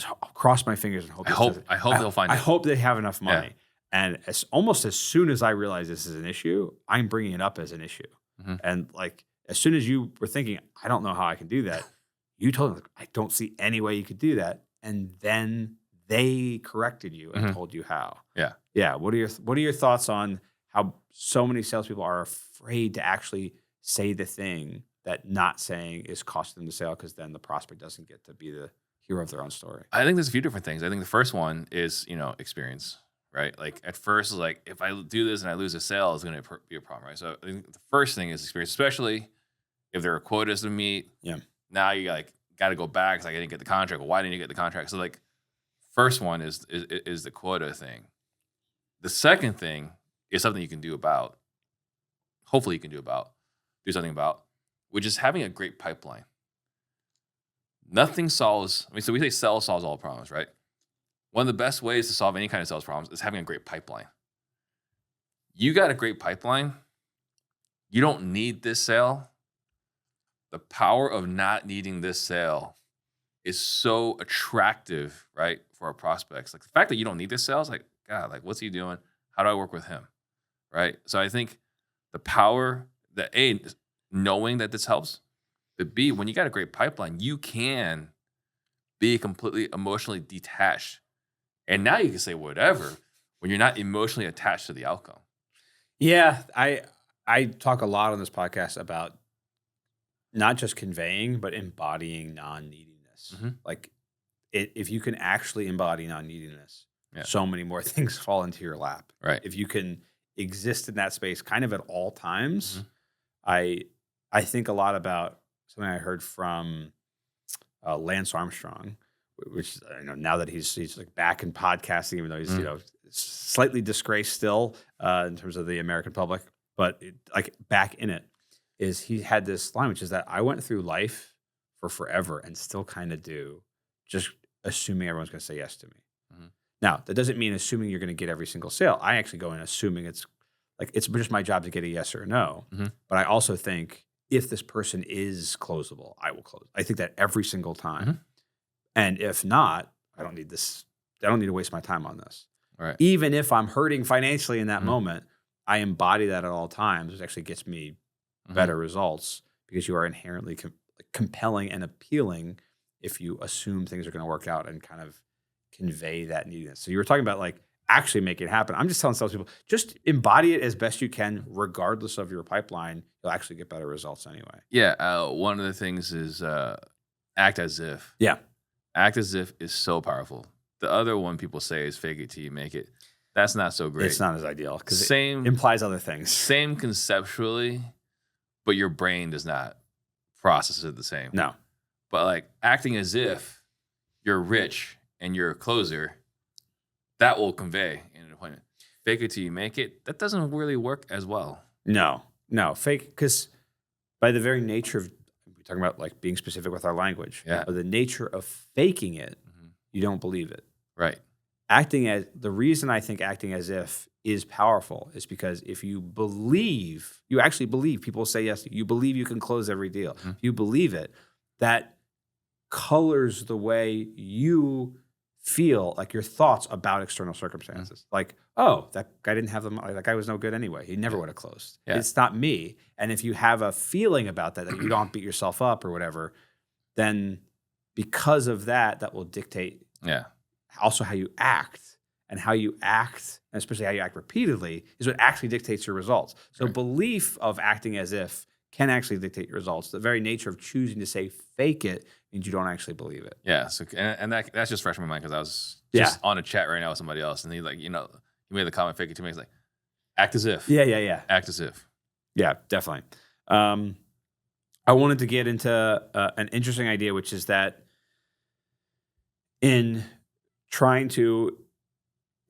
I'll cross my fingers and hope. I hope they'll find it. I hope they have enough money. And almost as soon as I realize this is an issue, I'm bringing it up as an issue. And like, as soon as you were thinking, I don't know how I can do that, you told them, I don't see any way you could do that. And then they corrected you and told you how. Yeah. What are your thoughts on how so many salespeople are afraid to actually say the thing that not saying is costing them the sale because then the prospect doesn't get to be the hero of their own story? I think there's a few different things. I think the first one is, experience, right? Like at first, it's like, if I do this and I lose a sale, it's going to be a problem, right? So I think the first thing is experience, especially if there are quotas to meet. Yeah. Now you got to go back. It's like, I didn't get the contract. Well, why didn't you get the contract? So like, first one is the quota thing. The second thing is something you can do about, hopefully you can do something about, which is having a great pipeline. Nothing solves, so we say sales solves all problems, right? One of the best ways to solve any kind of sales problems is having a great pipeline. You got a great pipeline. You don't need this sale. The power of not needing this sale is so attractive, right, for our prospects. Like the fact that you don't need this sale is like, God, like what's he doing? How do I work with him, right? So I think the power that A, knowing that this helps, but B, when you got a great pipeline, you can be completely emotionally detached. And now you can say whatever when you're not emotionally attached to the outcome. Yeah, I talk a lot on this podcast about not just conveying, but embodying non-neediness. Like if you can actually embody non-neediness, so many more things fall into your lap. Right. If you can exist in that space kind of at all times, I think a lot about something I heard from Lance Armstrong, which now that he's like back in podcasting, even though he's slightly disgraced still in terms of the American public, but like back in it, is he had this line, which is that I went through life for forever and still kind of do, just assuming everyone's going to say yes to me. Now, that doesn't mean assuming you're going to get every single sale. I actually go in assuming it's just my job to get a yes or a no. But I also think if this person is closable, I will close. I think that every single time. And if not, I don't need this. I don't need to waste my time on this. Right. Even if I'm hurting financially in that moment, I embody that at all times, which actually gets me better results because you are inherently compelling and appealing if you assume things are going to work out and kind of convey that neediness. So you were talking about like actually make it happen. I'm just telling salespeople, just embody it as best you can, regardless of your pipeline. You'll actually get better results anyway. Yeah. One of the things is act as if. Yeah. Act as if is so powerful. The other one people say is fake it till you make it. That's not so great. It's not as ideal because it Same implies other things. Same conceptually, but your brain does not process it the same. No. But like acting as if you're rich and you're a closer, that will convey in an appointment. Fake it till you make it, that doesn't really work as well. No. Fake, because by the very nature of, we're talking about like being specific with our language, by the nature of faking it, you don't believe it. Right. The reason I think acting as if is powerful is because if you actually believe, people say yes, you believe you can close every deal. You believe it, that colors the way you feel, like your thoughts about external circumstances. Like, oh, that guy didn't have them. Like, that guy was no good anyway. He never would have closed. Yeah. It's not me. And if you have a feeling about that, that you don't beat yourself up or whatever, then because of that, that will dictate also how you act. And how you act, and especially how you act repeatedly, is what actually dictates your results. So belief of acting as if can actually dictate your results. The very nature of choosing to say fake it means you don't actually believe it. Yeah. So and that's just fresh in my mind because I was just on a chat right now with somebody else, and he like, he made the comment, fake it to me. He's like, act as if. Yeah. Act as if. Yeah, definitely. I wanted to get into an interesting idea, which is that in trying to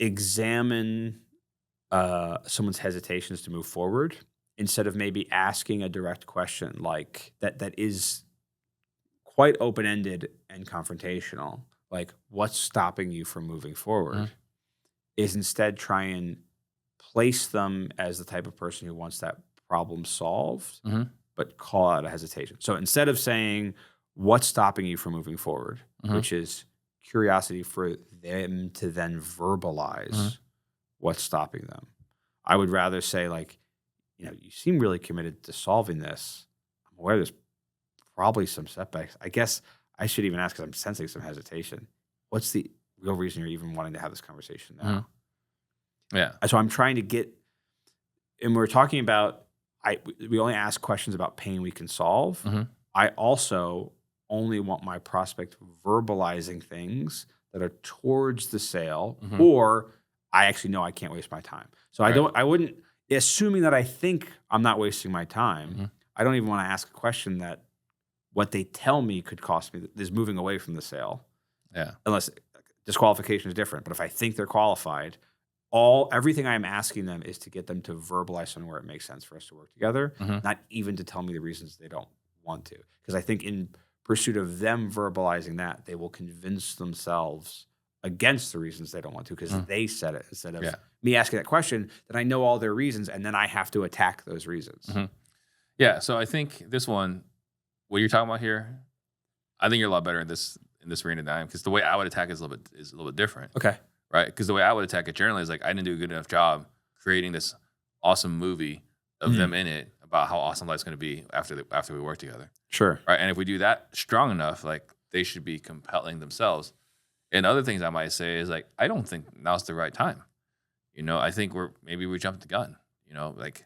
examine someone's hesitations to move forward, instead of maybe asking a direct question like that is quite open-ended and confrontational, like what's stopping you from moving forward, is instead try and place them as the type of person who wants that problem solved, but call out a hesitation. So instead of saying what's stopping you from moving forward, which is curiosity for them to then verbalize what's stopping them, I would rather say, like, you seem really committed to solving this. I'm aware there's probably some setbacks. I guess I should even ask, because I'm sensing some hesitation. What's the real reason you're even wanting to have this conversation now? Yeah. So I'm trying to get, and we're talking about, we only ask questions about pain we can solve. I also only want my prospect verbalizing things that are towards the sale, or I actually know I can't waste my time. So I wouldn't, assuming that I think I'm not wasting my time, I don't even want to ask a question that what they tell me could cost me is moving away from the sale. Yeah. Unless disqualification is different. But if I think they're qualified, everything I'm asking them is to get them to verbalize something where it makes sense for us to work together, not even to tell me the reasons they don't want to. Because I think in pursuit of them verbalizing that, they will convince themselves against the reasons they don't want to, because they said it, instead of me asking that question, that I know all their reasons, and then I have to attack those reasons. Yeah. So I think this one, what you're talking about here, I think you're a lot better in this arena than I am, because the way I would attack is a little bit different. Okay. Right? Because the way I would attack it generally is like, I didn't do a good enough job creating this awesome movie of them in it about how awesome life's going to be after we work together. Sure. Right? And if we do that strong enough, like, they should be compelling themselves. And other things I might say is like, I don't think now's the right time. I think maybe we jumped the gun. Like,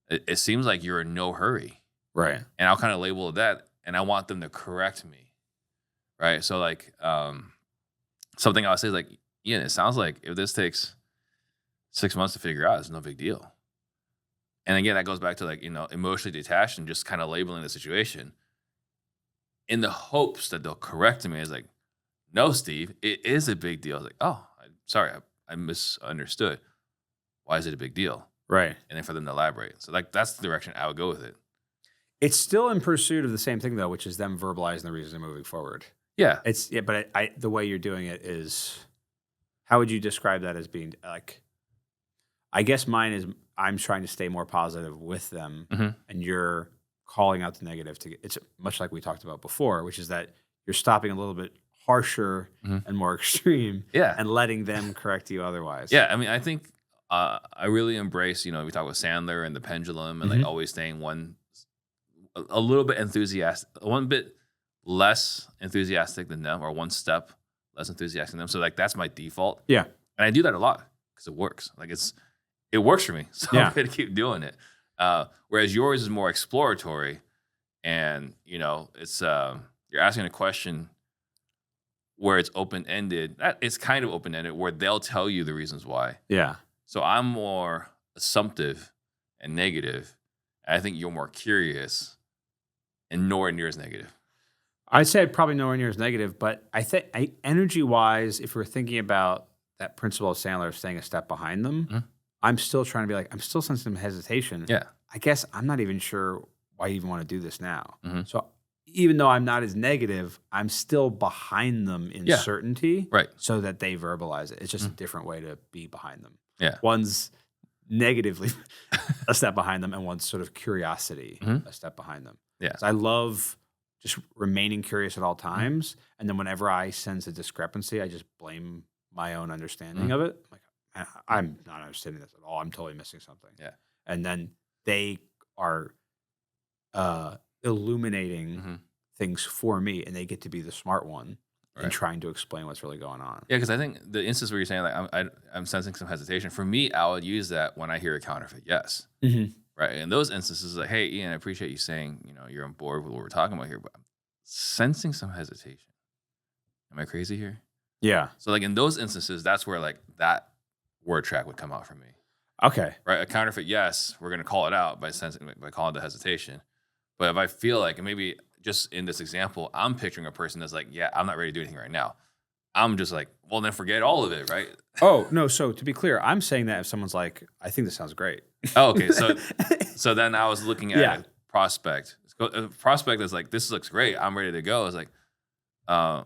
it seems like you're in no hurry. Right. And I'll kind of label it that, and I want them to correct me. Right? So like, something I'll say is like, Ian, it sounds like if this takes 6 months to figure out, it's no big deal. And again, that goes back to like, emotionally detached and just kind of labeling the situation in the hopes that they'll correct me. It's like, no, Steve, it is a big deal. I was like, oh, sorry, I misunderstood. Why is it a big deal? Right. And then for them to elaborate. So like, that's the direction I would go with it. It's still in pursuit of the same thing, though, which is them verbalizing the reason they're moving forward. Yeah. But the way you're doing it is, how would you describe that as being, like, I guess mine is, I'm trying to stay more positive with them, and you're calling out the negative. It's much like we talked about before, which is that you're stopping a little bit harsher and more extreme, and letting them correct you otherwise. Yeah, I mean, I think I really embrace, we talk about Sandler and the pendulum, and like always staying a little bit enthusiastic, one bit less enthusiastic than them, or one step less enthusiastic than them. So like, that's my default. Yeah. And I do that a lot because it works. Like, it works for me. So I'm going to keep doing it. Whereas yours is more exploratory, and it's you're asking a question where it's open-ended. It's kind of open-ended, where they'll tell you the reasons why. Yeah. So I'm more assumptive and negative. And I think you're more curious and nowhere near as negative. I'd say probably nowhere near as negative, but I think energy-wise, if we're thinking about that principle of Sandler of staying a step behind them, I'm still trying to be like, I'm still sensing some hesitation. Yeah. I guess I'm not even sure why you even want to do this now. So even though I'm not as negative, I'm still behind them in certainty, right? So that they verbalize it. It's just a different way to be behind them. Yeah. One's negatively a step behind them, and one's sort of curiosity a step behind them. Yeah. So I love just remaining curious at all times. And then whenever I sense a discrepancy, I just blame my own understanding of it. Like, I'm not understanding this at all. I'm totally missing something. Yeah. And then they are illuminating things for me, and they get to be the smart one in trying to explain what's really going on. Yeah, because I think the instance where you're saying like I'm sensing some hesitation. For me, I would use that when I hear a counterfeit yes. Right. In those instances, like, hey, Ian, I appreciate you saying, you know, you're on board with what we're talking about here, but I'm sensing some hesitation. Am I crazy here? Yeah. So like in those instances, that's where like that word track would come out for me. Okay. Right. A counterfeit yes, we're going to call it out by calling it hesitation. But if I feel like, and maybe just in this example, I'm picturing a person that's like, yeah, I'm not ready to do anything right now. I'm just like, well, then forget all of it, right? Oh, no. So to be clear, I'm saying that if someone's like, I think this sounds great. Oh, okay. So then I was looking at a prospect. A prospect is like, this looks great. I'm ready to go. It's like, I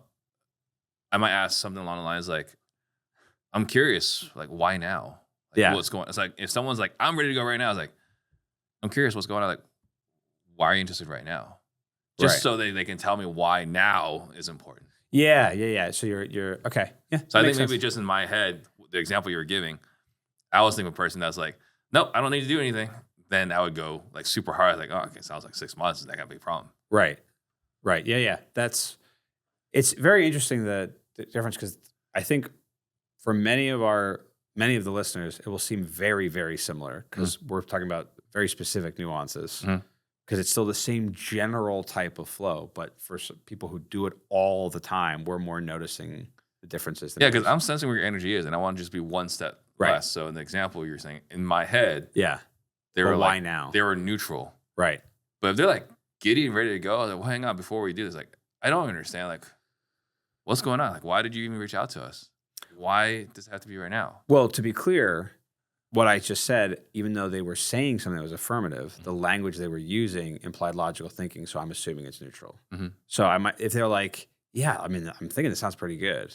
might ask something along the lines like, I'm curious, like, why now? Like, what's going on? It's like, if someone's like, I'm ready to go right now, it's like, I'm curious what's going on. Like, why are you interested right now? Just so they can tell me why now is important. Yeah. So you're okay. Yeah. So I think maybe just in my head, the example you were giving, I was thinking of a person that's like, nope, I don't need to do anything. Then I would go like super hard, like, oh, okay, sounds like 6 months. Is that gonna be a problem? Right. Yeah. It's very interesting the difference, because I think for many of the listeners, it will seem very, very similar, because we're talking about very specific nuances. Because it's still the same general type of flow, but for people who do it all the time, we're more noticing the differences. Yeah, because I'm sensing where your energy is, and I want to just be one step less. So in the example you're saying, in my head, they were why like, now? They were neutral, right? But if they're like giddy and ready to go, I was like, well, hang on, before we do this, like, I don't understand, like, what's going on? Like, why did you even reach out to us? Why does it have to be right now? Well, to be clear, what I just said, even though they were saying something that was affirmative, the language they were using implied logical thinking, so I'm assuming it's neutral. So if they're like, yeah, I mean, I'm thinking this sounds pretty good,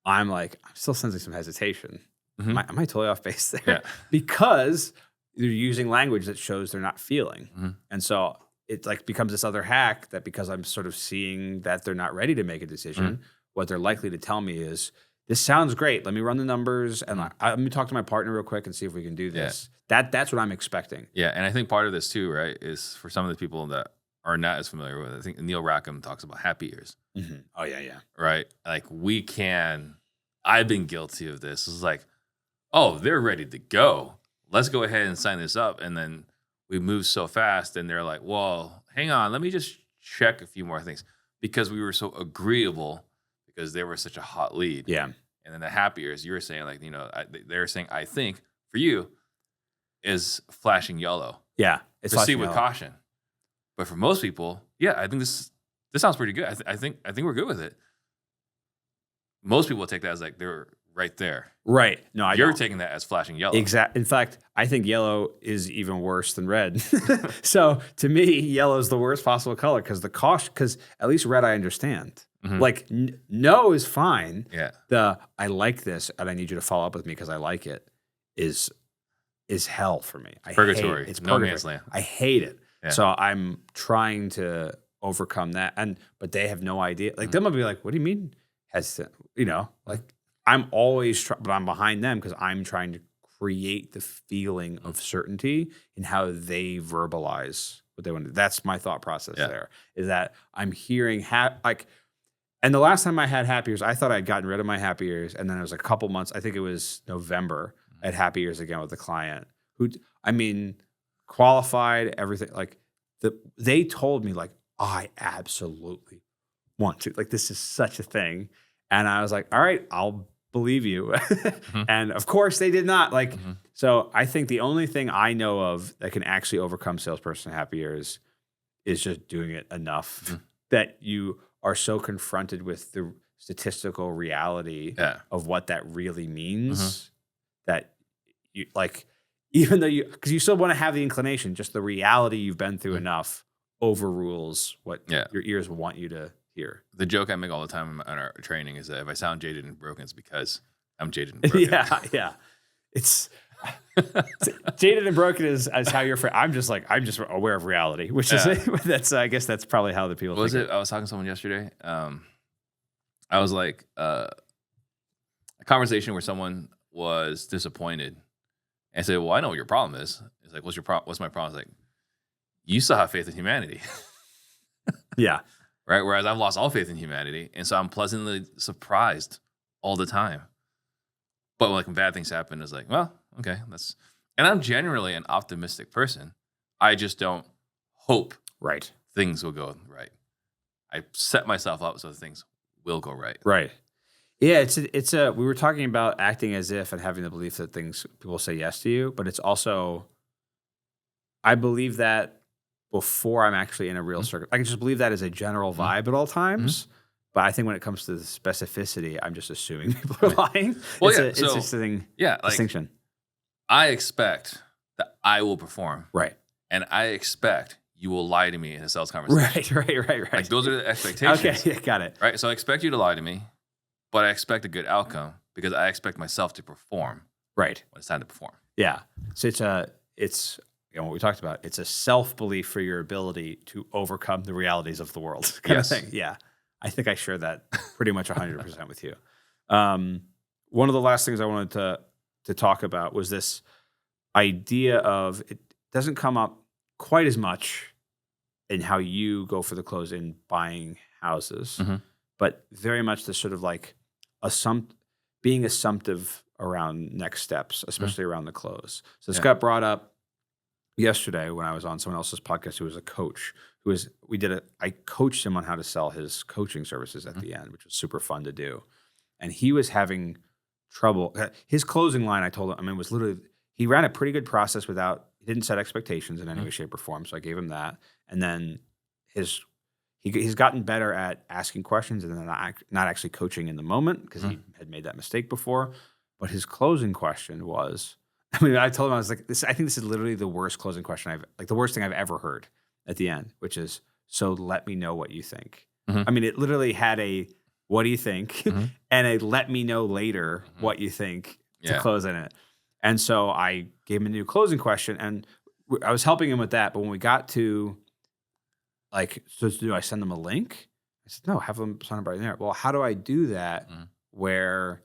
I'm like, I'm still sensing some hesitation. Am I totally off base there? Yeah. Because they're using language that shows they're not feeling. And so it like becomes this other hack that, because I'm sort of seeing that they're not ready to make a decision, what they're likely to tell me is, this sounds great. Let me run the numbers, and let me talk to my partner real quick and see if we can do this. That's what I'm expecting. Yeah, and I think part of this too, right, is for some of the people that are not as familiar with it, I think Neil Rackham talks about happy years. Oh, yeah. Right? Like I've been guilty of this. It's like, oh, they're ready to go. Let's go ahead and sign this up. And then we move so fast, and they're like, well, hang on, let me just check a few more things. Because we were so agreeable, because they were such a hot lead. Yeah. And then the happy years, you were saying, like, you know, they're saying, I think for you is flashing yellow. Yeah. It's proceed with caution. But for most people, yeah, I think this sounds pretty good. I think we're good with it. Most people take that as like they're right there. Right. No, You're taking that as flashing yellow. Exactly. In fact, I think yellow is even worse than red. So to me, yellow is the worst possible color, because the caution, because at least red I understand. Like no is fine. Yeah. I like this and I need you to follow up with me because I like it is hell for me. Purgatory. It's no purgatory. man's land. I hate it. Yeah. So I'm trying to overcome that, but they have no idea. Like them will be like, "What do you mean hesitant?" You know, like I'm always but I'm behind them because I'm trying to create the feeling of certainty in how they verbalize what they want to do. That's my thought process there, is that I'm hearing and the last time I had happy years, I thought I'd gotten rid of my happy years. And then it was a couple months, I think it was November, I had happy years again with a client who, qualified, everything. Like they told me like, I absolutely want to. Like, this is such a thing. And I was like, all right, I'll believe you. And of course they did not. Like, so I think the only thing I know of that can actually overcome salesperson happy years is just doing it enough that you are so confronted with the statistical reality of what that really means that you like, even though because you still want to have the inclination, just the reality you've been through enough overrules what your ears want you to hear. The joke I make all the time on our training is that if I sound jaded and broken, it's because I'm jaded and broken. Yeah. Jaded and broken is how you're. I'm just aware of reality, which is I guess that's probably how the people. What was think it? I was talking to someone yesterday. I was like a conversation where someone was disappointed and said, "Well, I know what your problem is." It's like, "What's your problem? What's my problem?" It's like, "You still have faith in humanity." Yeah. Right. Whereas I've lost all faith in humanity, and so I'm pleasantly surprised all the time. But like when bad things happen, it's like, well, okay, that's. And I'm generally an optimistic person. I just don't hope things will go right. I set myself up so things will go right. Right. Yeah, we were talking about acting as if and having the belief that people say yes to you, but it's also, I believe that before I'm actually in a real circle. I can just believe that as a general vibe at all times. But I think when it comes to the specificity, I'm just assuming people are lying. Well, it's just a thing. Yeah, distinction. I expect that I will perform. Right. And I expect you will lie to me in a sales conversation. Right. Like those are the expectations. Okay, yeah, got it. Right. So I expect you to lie to me, but I expect a good outcome because I expect myself to perform. Right. When it's time to perform. Yeah. So it's what we talked about. It's a self-belief for your ability to overcome the realities of the world kind of thing. Yeah. I think I share that pretty much 100% with you. One of the last things I wanted to talk about was this idea of, it doesn't come up quite as much in how you go for the close in buying houses, but very much the sort of like being assumptive around next steps, especially around the close. So this got brought up yesterday when I was on someone else's podcast who was a coach. I coached him on how to sell his coaching services at the end, which was super fun to do. And he was having trouble. His closing line, I told him, was literally, he ran a pretty good process he didn't set expectations in any way, shape, or form. So I gave him that. And then he's gotten better at asking questions and then not actually coaching in the moment because he had made that mistake before. But his closing question was, I told him, I was like, I think this is literally the worst closing question the worst thing I've ever heard at the end, which is, so let me know what you think. It literally had a, what do you think? And a let me know later what you think to close in it. And so I gave him a new closing question and I was helping him with that. But when we got to so do I send them a link? I said, no, have them sign up right there. Well, how do I do that where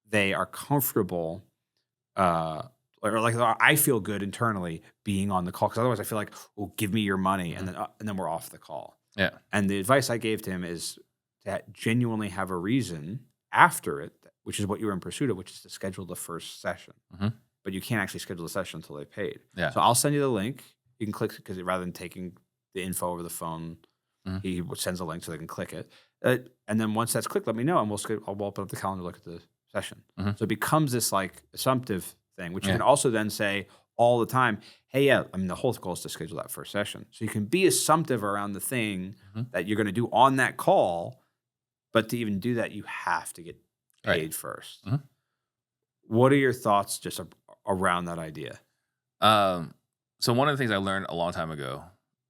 they are comfortable or I feel good internally being on the call? Because otherwise I feel like, well, give me your money and then we're off the call. Yeah. And the advice I gave to him is to genuinely have a reason after it, which is what you were in pursuit of, which is to schedule the first session. But you can't actually schedule the session until they've paid. Yeah. So I'll send you the link. You can click, because rather than taking the info over the phone, he sends a link so they can click it. And then once that's clicked, let me know, and I'll open up the calendar, look at the session. So it becomes this assumptive thing, which you can also then say all the time, hey, the whole goal is to schedule that first session. So you can be assumptive around the thing that you're going to do on that call, but to even do that, you have to get paid first. What are your thoughts just around that idea? So one of the things I learned a long time ago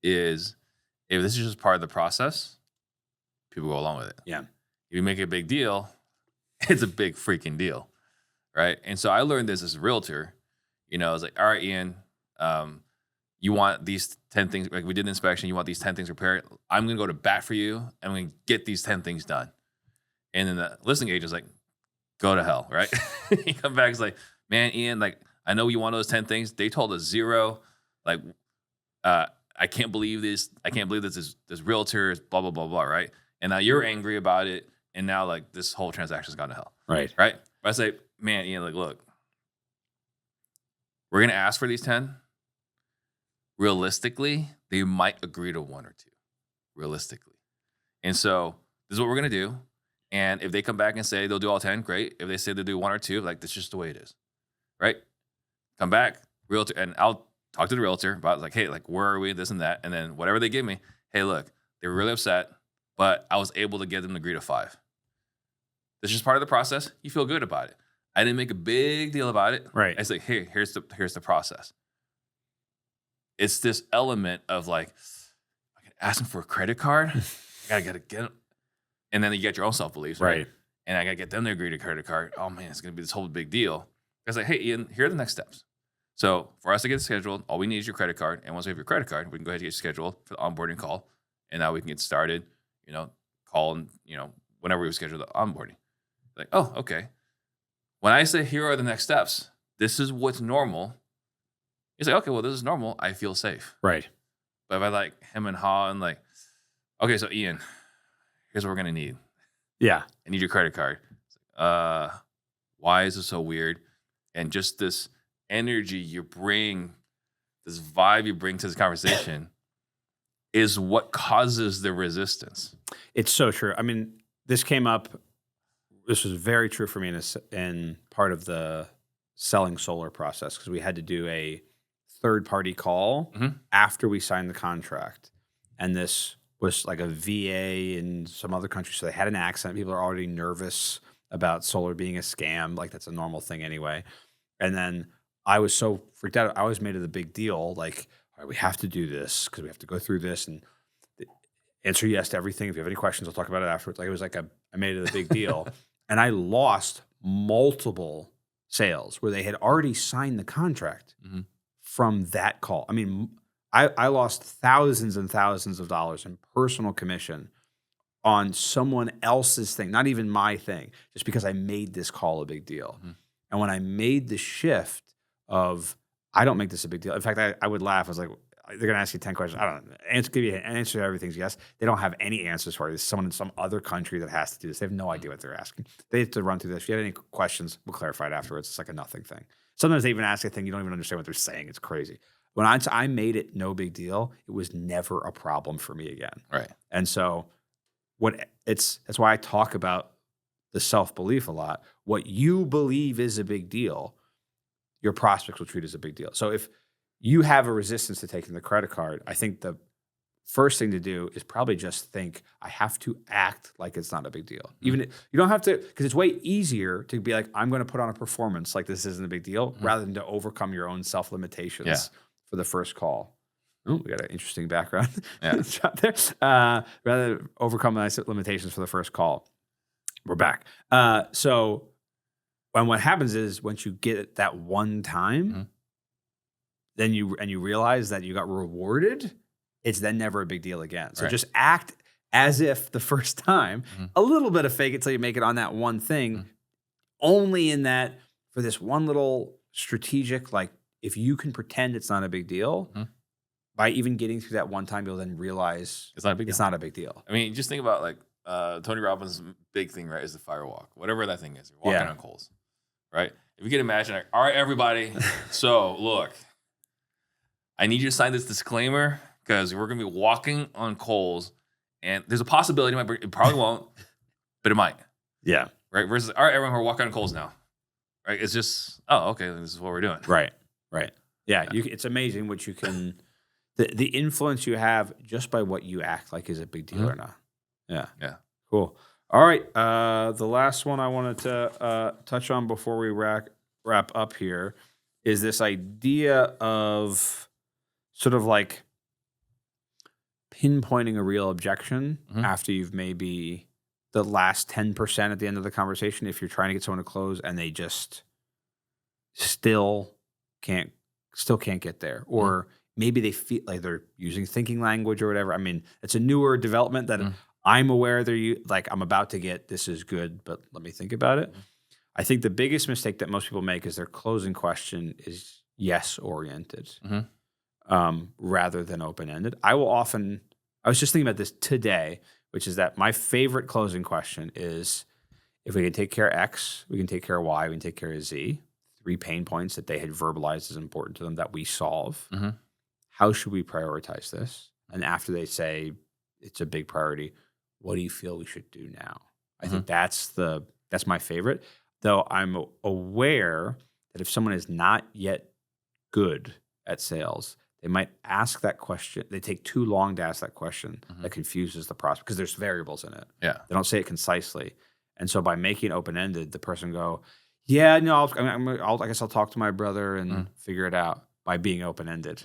is if this is just part of the process, people go along with it. Yeah. If you make a big deal, it's a big freaking deal, right? And so I learned this as a realtor. I was like, all right, Ian, you want these 10 things, like we did an inspection, you want these 10 things repaired. I'm going to go to bat for you. I'm going to get these 10 things done. And then the listing agent is like, go to hell, right? He comes back, he's like, man, Ian, I know you want those 10 things. They told us 0. I can't believe this. I can't believe this realtor is blah, blah, blah, blah, right? And now you're angry about it. And now this whole transaction's gone to hell. Right. Right. But I say, man, Ian, look, we're going to ask for these 10. Realistically, they might agree to 1 or 2. Realistically. And so this is what we're going to do. And if they come back and say they'll do all 10, great. If they say they'll do 1 or 2, that's just the way it is. Right? Come back, realtor, and I'll talk to the realtor about hey, where are we, this and that. And then whatever they give me, hey, look, they were really upset, but I was able to get them to agree to 5. This is just part of the process. You feel good about it. I didn't make a big deal about it. Right. I said, hey, here's the process. It's this element of I can ask them for a credit card. I gotta get them. And then you get your own self-beliefs. Right. And I gotta get them to agree to credit card. Oh man, it's gonna be this whole big deal. I was like, hey, Ian, here are the next steps. So for us to get scheduled, all we need is your credit card. And once we have your credit card, we can go ahead and get scheduled for the onboarding call. And now we can get started, call and, whenever we schedule the onboarding. Like, oh, okay. When I say here are the next steps, this is what's normal. He's like, okay, well, this is normal. I feel safe. Right. But if I like hem and haw and like, okay, so Ian, here's what we're going to need. Yeah. I need your credit card. Why is this so weird? And just this energy you bring, this vibe you bring to this conversation is what causes the resistance. It's so true. I mean, this came up. This was very true for me in part of the selling solar process because we had to do a third-party call after we signed the contract. And this was like a VA in some other country, so they had an accent. People are already nervous about solar being a scam. Like, that's a normal thing anyway. And then I was so freaked out. I always made it a big deal. Like, all right, we have to do this because we have to go through this and answer yes to everything. If you have any questions, I'll talk about it afterwards. Like, it was like I made it a big deal. And I lost multiple sales where they had already signed the contract from that call. I mean, I lost thousands and thousands of dollars in personal commission on someone else's thing, not even my thing, just because I made this call a big deal. And when I made the shift of, I don't make this a big deal. In fact, I would laugh. I was like, they're going to ask you 10 questions. I don't know. Give you an answer to everything's yes. They don't have any answers for you. There's someone in some other country that has to do this. They have no idea what they're asking. They have to run through this. If you have any questions, we'll clarify it afterwards. It's like a nothing thing. Sometimes they even ask a thing you don't even understand what they're saying. It's crazy. When I made it no big deal, it was never a problem for me again. Right. And so that's why I talk about the self-belief a lot. What you believe is a big deal, your prospects will treat as a big deal. So if you have a resistance to taking the credit card, I think the first thing to do is probably just think, I have to act like it's not a big deal. Even you don't have to, because it's way easier to be like, I'm going to put on a performance like this isn't a big deal, rather than to overcome your own self-limitations for the first call. Oh, we got an interesting background shot there. Rather than overcome my limitations for the first call. We're back. So what happens is once you get it that one time, then you realize that you got rewarded, it's then never a big deal again. So just act as if the first time, a little bit of fake it till you make it on that one thing, only in that for this one little strategic, like if you can pretend it's not a big deal, by even getting through that one time, you'll then realize it's not a big deal. It's not a big deal. I mean, just think about like Tony Robbins' big thing, right, is the firewalk. Whatever that thing is. You're walking on coals, right? If you can imagine, like, all right, everybody, so look, I need you to sign this disclaimer because we're going to be walking on coals, and there's a possibility it probably won't, but it might. Yeah. Right? Versus, all right, everyone, we're walking on coals now. Right? It's just, oh, okay, this is what we're doing. Right. Yeah. It's amazing what you can, the influence you have just by what you act like is a big deal or not. Yeah. Cool. All right. The last one I wanted to touch on before we wrap up here is this idea of sort of like pinpointing a real objection after you've maybe the last 10% at the end of the conversation. If you're trying to get someone to close and they just still can't get there, or maybe they feel like they're using thinking language or whatever. I mean, it's a newer development that I'm aware I'm about to get, this is good, but let me think about it. I think the biggest mistake that most people make is their closing question is yes-oriented rather than open-ended. I was just thinking about this today, which is that my favorite closing question is, if we can take care of X, we can take care of Y, we can take care of Z. 3 pain points that they had verbalized as important to them that we solve. How should we prioritize this? And after they say it's a big priority, what do you feel we should do now? I think that's my favorite. Though I'm aware that if someone is not yet good at sales, they might ask that question. They take too long to ask that question. That confuses the prospect because there's variables in it. Yeah, they don't say it concisely, and so by making it open-ended, the person go, "Yeah, no, I guess I'll talk to my brother and figure it out." By being open-ended,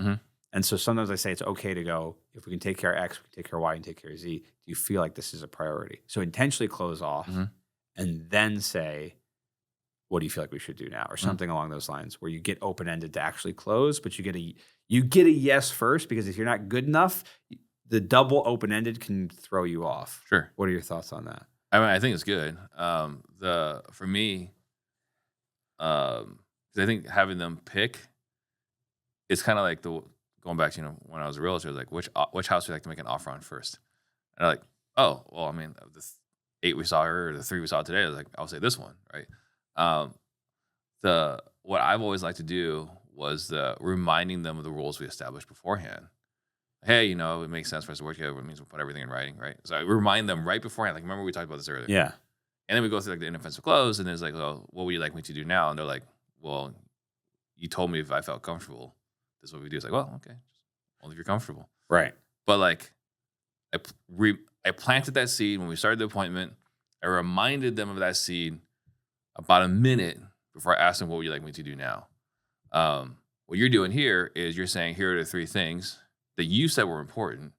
and so sometimes I say it's okay to go, if we can take care of X, we can take care of Y, and take care of Z. Do you feel like this is a priority? So intentionally close off, and then say, what do you feel like we should do now? Or something along those lines where you get open-ended to actually close, but you get a yes first, because if you're not good enough, the double open-ended can throw you off. Sure. What are your thoughts on that? I mean, I think it's good. For me, 'cause I think having them pick, it's kind of like going back to, when I was a realtor, like which house would you like to make an offer on first? And I'm like, oh, well, I mean, the 8 we saw here, or the 3 we saw today, I was like, I'll say this one, right? What I've always liked to do was reminding them of the rules we established beforehand. Hey, it makes sense for us to work together. It means we'll put everything in writing, right? So I remind them right beforehand, like, remember we talked about this earlier. Yeah. And then we go through like the inoffensive close, and it's like, well, what would you like me to do now? And they're like, well, you told me if I felt comfortable, this is what we do. It's like, well, okay, only if you're comfortable. Right. But like, I planted that seed when we started the appointment. I reminded them of that seed about a minute before I asked them, what would you like me to do now? What you're doing here is you're saying, here are the 3 things that you said were important.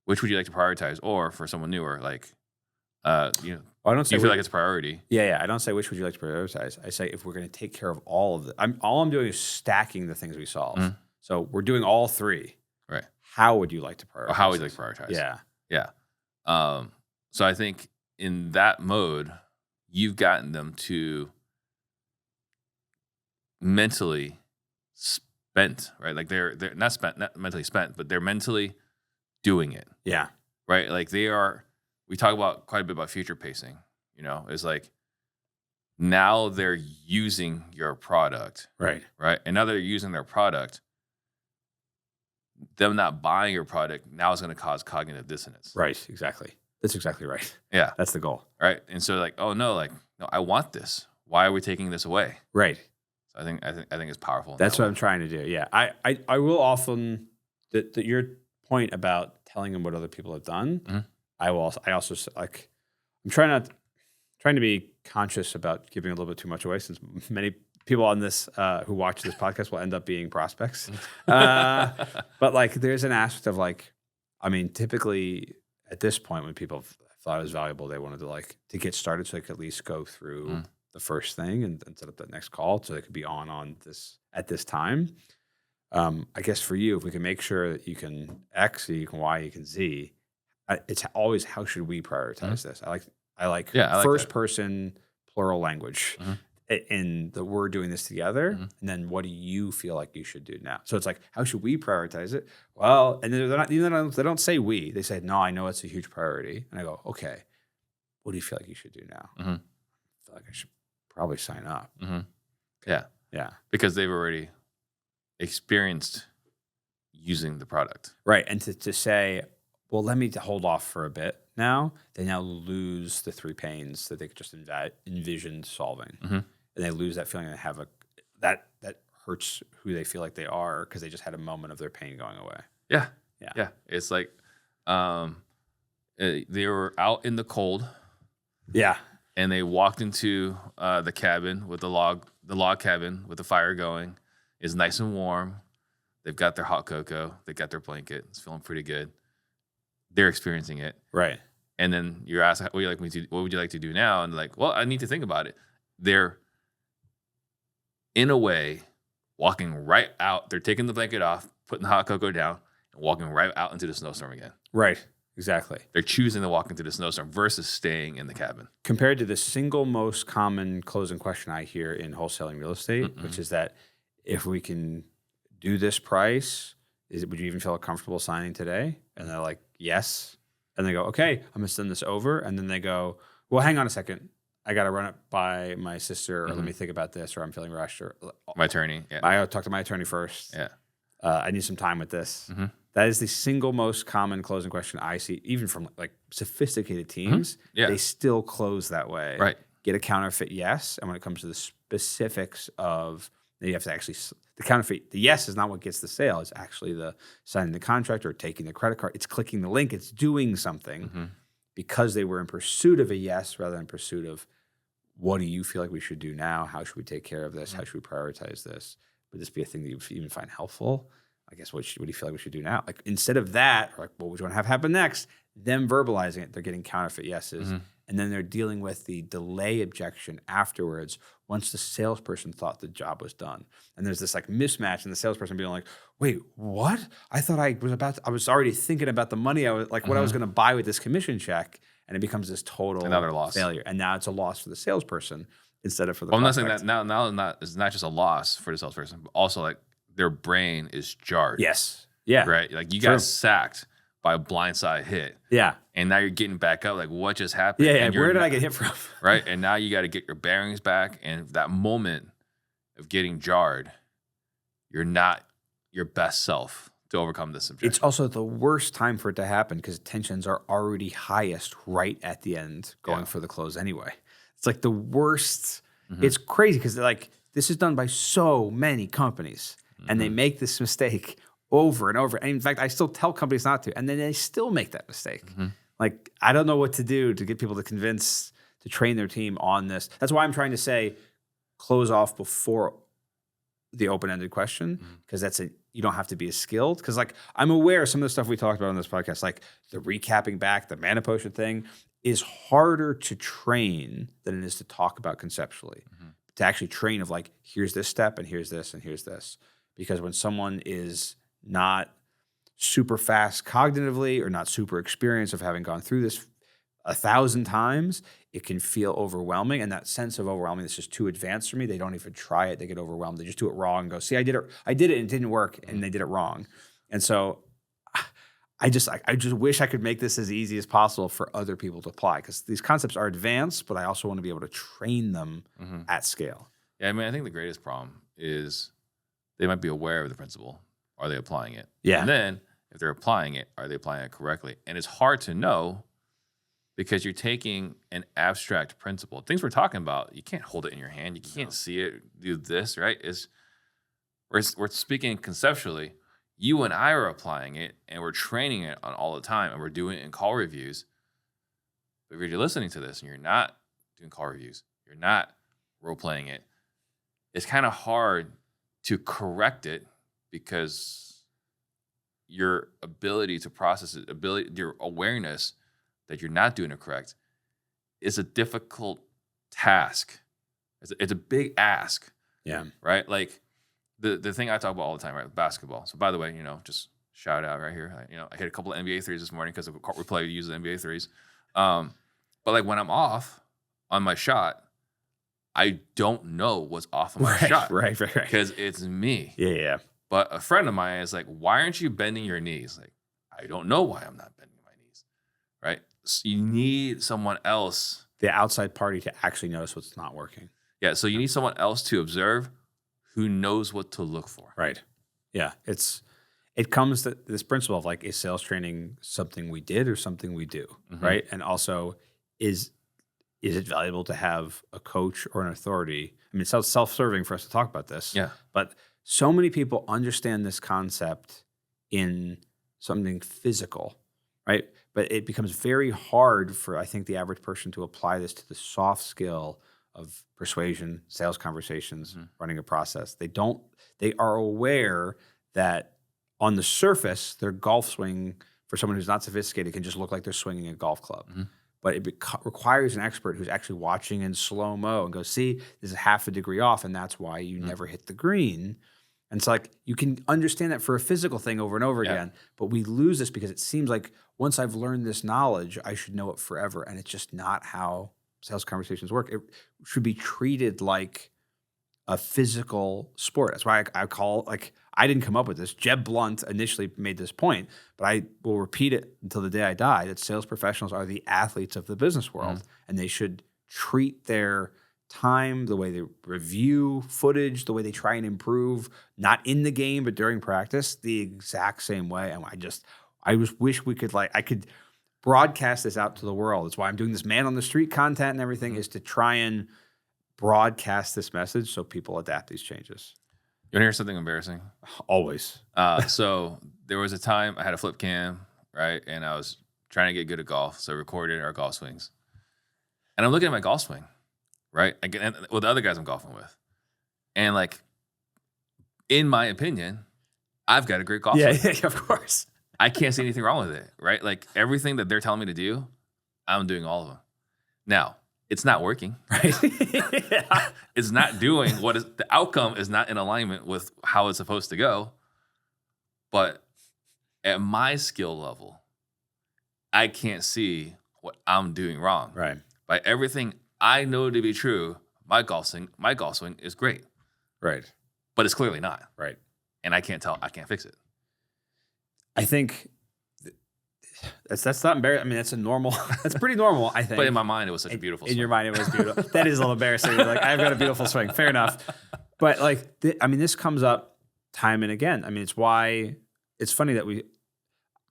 Which would you like to prioritize? Or for someone newer, like, I don't say you feel like it's a priority. Yeah. I don't say which would you like to prioritize. I say if we're going to take care of all of it. All I'm doing is stacking the things we solve. Mm-hmm. So we're doing all 3. Right. How would you like to prioritize? Or how would you like to prioritize? Yeah. Yeah. So I think in that mode, you've gotten them to mentally spent, right? Like they're not mentally spent, but they're mentally doing it. Yeah. Right. Like we talk about quite a bit about future pacing, it's like now they're using your product. Right. Right. And now they're using their product. Them not buying your product now is going to cause cognitive dissonance. Right. Exactly. That's exactly right. Yeah. That's the goal. Right. And so like, oh no, I want this. Why are we taking this away? Right. So I think it's powerful. That's what I'm trying to do. Yeah. I will often, that your point about telling them what other people have done. Mm-hmm. I also like, I'm trying to be conscious about giving a little bit too much away, since many people on this who watch this podcast will end up being prospects. But like, there's an aspect of like, I mean, typically at this point when people thought it was valuable, they wanted to get started so they could at least go through the first thing and set up that next call so they could be on this at this time. I guess for you, if we can make sure that you can X, you can Y, you can Z, it's always how should we prioritize this? I like first person plural language. And that we're doing this together, and then what do you feel like you should do now? So it's like, how should we prioritize it? Well, and they don't say we. They say, no, I know it's a huge priority. And I go, okay, what do you feel like you should do now? I feel like I should probably sign up. Yeah. Because they've already experienced using the product. Right. And to say, well, let me hold off for a bit now, they now lose the 3 pains that they could just envision solving. And they lose that feeling they have that hurts who they feel like they are because they just had a moment of their pain going away. Yeah. It's like they were out in the cold. Yeah. And they walked into the cabin with the log cabin with the fire going. It's nice and warm. They've got their hot cocoa. They got their blanket. It's feeling pretty good. They're experiencing it. Right. And then you're asked, what would you like to do now? And like, well, I need to think about it. They're, in a way, walking right out. They're taking the blanket off, putting the hot cocoa down, and walking right out into the snowstorm again. Right. Exactly. They're choosing to walk into the snowstorm versus staying in the cabin. Compared to the single most common closing question I hear in wholesaling real estate, which is that if we can do this price, would you even feel comfortable signing today? And they're like, yes. And they go, okay, I'm going to send this over. And then they go, well, hang on a second. I got to run it by my sister, or let me think about this, or I'm feeling rushed. Or my attorney. Yeah. I got to talk to my attorney first. Yeah. I need some time with this. That is the single most common closing question I see, even from like sophisticated teams. Yeah. They still close that way. Right. Get a counterfeit yes. And when it comes to the specifics of, you have to actually, the counterfeit, the yes is not what gets the sale. It's actually the signing the contract or taking the credit card. It's clicking the link. It's doing something because they were in pursuit of a yes rather than in pursuit of, what do you feel like we should do now? How should we take care of this? How should we prioritize this? Would this be a thing that you even find helpful? I guess what do you feel like we should do now? Like instead of that, like what would you want to have happen next? Them verbalizing it, they're getting counterfeit yeses, and and then they're dealing with the delay objection afterwards once the salesperson thought the job was done. And there's this like mismatch, and the salesperson being like, wait, what? I thought I was already thinking about the money. I was like, what I was going to buy with this commission check. And it becomes this total Another loss. failure. And now it's a loss for the salesperson instead of for the Well, I'm not prospect. saying that now it's not just a loss for the salesperson, but also like their brain is jarred. Yes. Yeah. Right? Like you True. got sacked by a blindside hit. Yeah. And now you're getting back up. Like, what just happened? Yeah. And Where did I get hit from? Right? And now you got to get your bearings back. And that moment of getting jarred, you're not your best self to overcome this objection. It's also the worst time for it to happen because tensions are already highest right at the end going for the close anyway. It's like the worst. It's crazy because like this is done by so many companies and they make this mistake over and over. And in fact, I still tell companies not to, and then they still make that mistake. Like, I don't know what to do to get people to train their team on this. That's why I'm trying to say close off before the open-ended question, because you don't have to be as skilled. Because like I'm aware of some of the stuff we talked about on this podcast, like the recapping back, the mana potion thing is harder to train than it is to talk about conceptually. To actually train of like, here's this step and here's this and here's this. Because when someone is not super fast cognitively or not super experienced of having gone through this 1,000 times, it can feel overwhelming. And that sense of overwhelming is just too advanced for me. They don't even try it. They get overwhelmed. They just do it wrong and go, see, I did it and it didn't work, and they did it wrong. And so I just wish I could make this as easy as possible for other people to apply, because these concepts are advanced, but I also want to be able to train them at scale. Yeah, I mean, I think the greatest problem is they might be aware of the principle. Are they applying it? Yeah. And then if they're applying it, are they applying it correctly? And it's hard to know because you're taking an abstract principle. Things we're talking about, you can't hold it in your hand. You can't see it, do this, right? We're speaking conceptually. You and I are applying it, and we're training it on all the time, and we're doing it in call reviews. But if you're listening to this and you're not doing call reviews, you're not role-playing it, it's kind of hard to correct it because your ability to process it, your awareness that you're not doing it correct is a difficult task. It's a big ask. Yeah. Right? Like the thing I talk about all the time, right? Basketball. So by the way, just shout out right here. I hit a couple of NBA threes this morning because we play use the NBA threes. But like when I'm off on my shot, I don't know what's off of my shot. Right. Because it's me. Yeah. But a friend of mine is like, why aren't you bending your knees? Like, I don't know why I'm not bending my knees. Right? So you need someone else. The outside party to actually notice what's not working. Yeah. So you need someone else to observe who knows what to look for. Right. Yeah. It comes to this principle of like, is sales training something we did or something we do? Right. And also, is it valuable to have a coach or an authority? I mean, it sounds self-serving for us to talk about this. Yeah. But so many people understand this concept in something physical, right? But it becomes very hard for, I think, the average person to apply this to the soft skill of persuasion, sales conversations, running a process. They are aware that on the surface, their golf swing for someone who's not sophisticated can just look like they're swinging a golf club. But it requires an expert who's actually watching in slow-mo and goes, see, this is half a degree off, and that's why you never hit the green. And it's like, you can understand that for a physical thing over and over again, but we lose this because it seems like once I've learned this knowledge, I should know it forever. And it's just not how sales conversations work. It should be treated like a physical sport. That's why I call, like, I didn't come up with this. Jeb Blunt initially made this point, but I will repeat it until the day I die, that sales professionals are the athletes of the business world, and they should treat their time, the way they review footage, the way they try and improve, not in the game, but during practice, the exact same way. And I just wish we could, I could broadcast this out to the world. That's why I'm doing this man on the street content and everything, is to try and broadcast this message so people adapt these changes. You want to hear something embarrassing? Always. So there was a time I had a flip cam, right? And I was trying to get good at golf. So I recorded our golf swings. And I'm looking at my golf swing, right? Again, with the other guys I'm golfing with. And like, in my opinion, I've got a great golf swing. Yeah, of course. I can't see anything wrong with it, right? Like everything that they're telling me to do, I'm doing all of them. Now, it's not working. Right. Yeah. It's not doing the outcome is not in alignment with how it's supposed to go. But at my skill level, I can't see what I'm doing wrong. Right. By everything I know to be true, my golf swing is great. Right. But it's clearly not. Right. And I can't fix it. I think that's not embarrassing. I mean, that's pretty normal, I think. But in my mind, it was such a beautiful swing. In your mind, it was beautiful. That is a little embarrassing. You're like, I've got a beautiful swing. Fair enough. But like, this comes up time and again. I mean, it's why it's funny that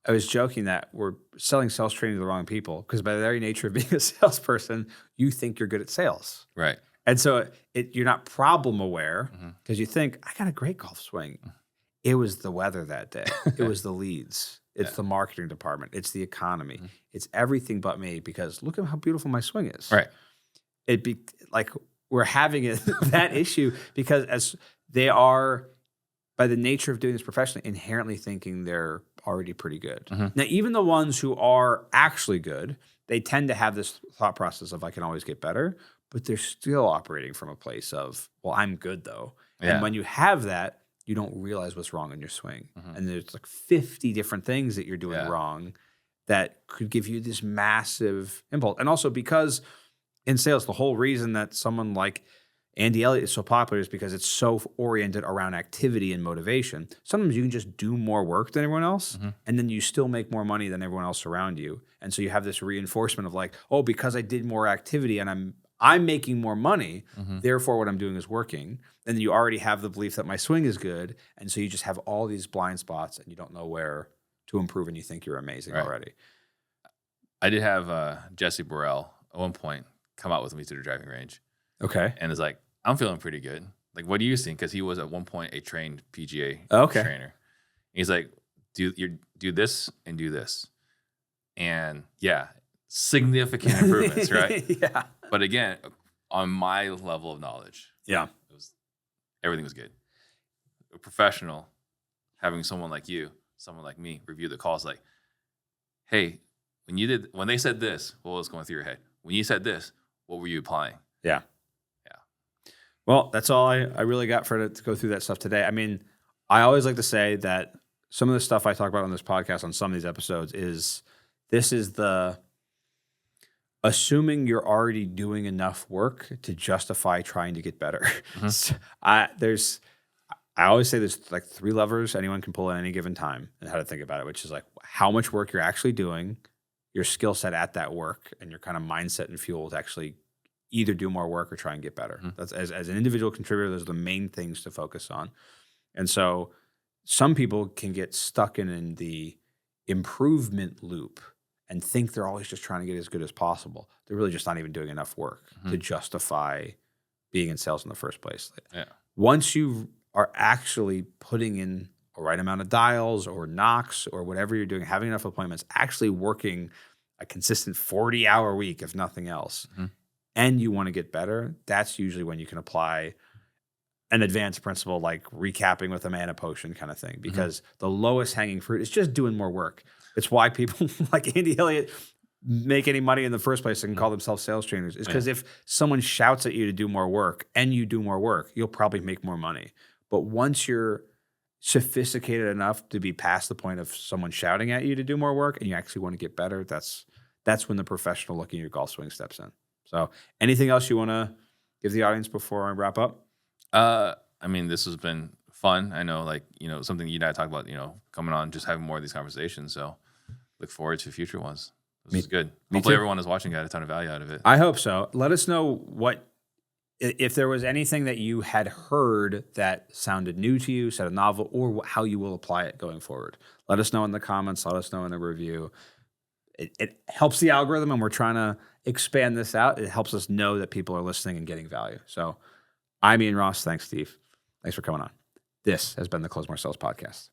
I was joking that we're selling sales training to the wrong people because by the very nature of being a salesperson, you think you're good at sales. Right. And so you're not problem aware because you think, I got a great golf swing. It was the weather that day. It was the leads. It's the marketing department. It's the economy. It's everything but me because look at how beautiful my swing is. Right. It'd be like we're having that issue because as they are, by the nature of doing this professionally, inherently thinking they're already pretty good. Now, even the ones who are actually good, they tend to have this thought process of I can always get better, but they're still operating from a place of, well, I'm good though. Yeah. And when you have that, you don't realize what's wrong in your swing. And there's like 50 different things that you're doing wrong that could give you this massive impulse. And also because in sales, the whole reason that someone like Andy Elliott is so popular is because it's so oriented around activity and motivation. Sometimes you can just do more work than everyone else, and then you still make more money than everyone else around you. And so you have this reinforcement of like, oh, because I did more activity and I'm making more money, therefore what I'm doing is working. And then you already have the belief that my swing is good, and so you just have all these blind spots and you don't know where to improve and you think you're amazing already. I did have Jesse Burrell at one point come out with me to the driving range. Okay. And it's like, I'm feeling pretty good. Like, what do you think? Because he was at one point a trained PGA trainer. He's like, do this and do this. And yeah, significant improvements, right? Yeah. But again, on my level of knowledge, everything was good. A professional, having someone like you, someone like me, review the calls like, hey, when they said this, what was going through your head? When you said this, what were you applying? Yeah. Well, that's all I really got to go through that stuff today. I mean, I always like to say that some of the stuff I talk about on this podcast, on some of these episodes, is the assuming you're already doing enough work to justify trying to get better. So I always say there's like 3 levers anyone can pull at any given time and how to think about it, which is like how much work you're actually doing, your skill set at that work, and your kind of mindset and fuel to actually either do more work or try and get better. That's as an individual contributor, those are the main things to focus on. And so some people can get stuck in the improvement loop and think they're always just trying to get as good as possible. They're really just not even doing enough work to justify being in sales in the first place. Once you are actually putting in a right amount of dials or knocks or whatever you're doing, having enough appointments, actually working a consistent 40-hour week, if nothing else, and you want to get better, that's usually when you can apply an advanced principle like recapping with a mana potion kind of thing, because the lowest hanging fruit is just doing more work. It's why people like Andy Elliott make any money in the first place and call themselves sales trainers, is because if someone shouts at you to do more work and you do more work, you'll probably make more money. But once you're sophisticated enough to be past the point of someone shouting at you to do more work and you actually want to get better, that's when the professional looking at your golf swing steps in. So anything else you want to give the audience before I wrap up? I mean, this has been fun. I know, something you and I talked about, coming on, just having more of these conversations. So look forward to future ones. This is good. Hopefully everyone is watching got a ton of value out of it. I hope so. Let us know if there was anything that you had heard that sounded new to you, sounded novel, or how you will apply it going forward. Let us know in the comments. Let us know in the review. It helps the algorithm, and we're trying to expand this out. It helps us know that people are listening and getting value. So I'm Ian Ross. Thanks, Steve. Thanks for coming on. This has been the Close More Sales Podcast.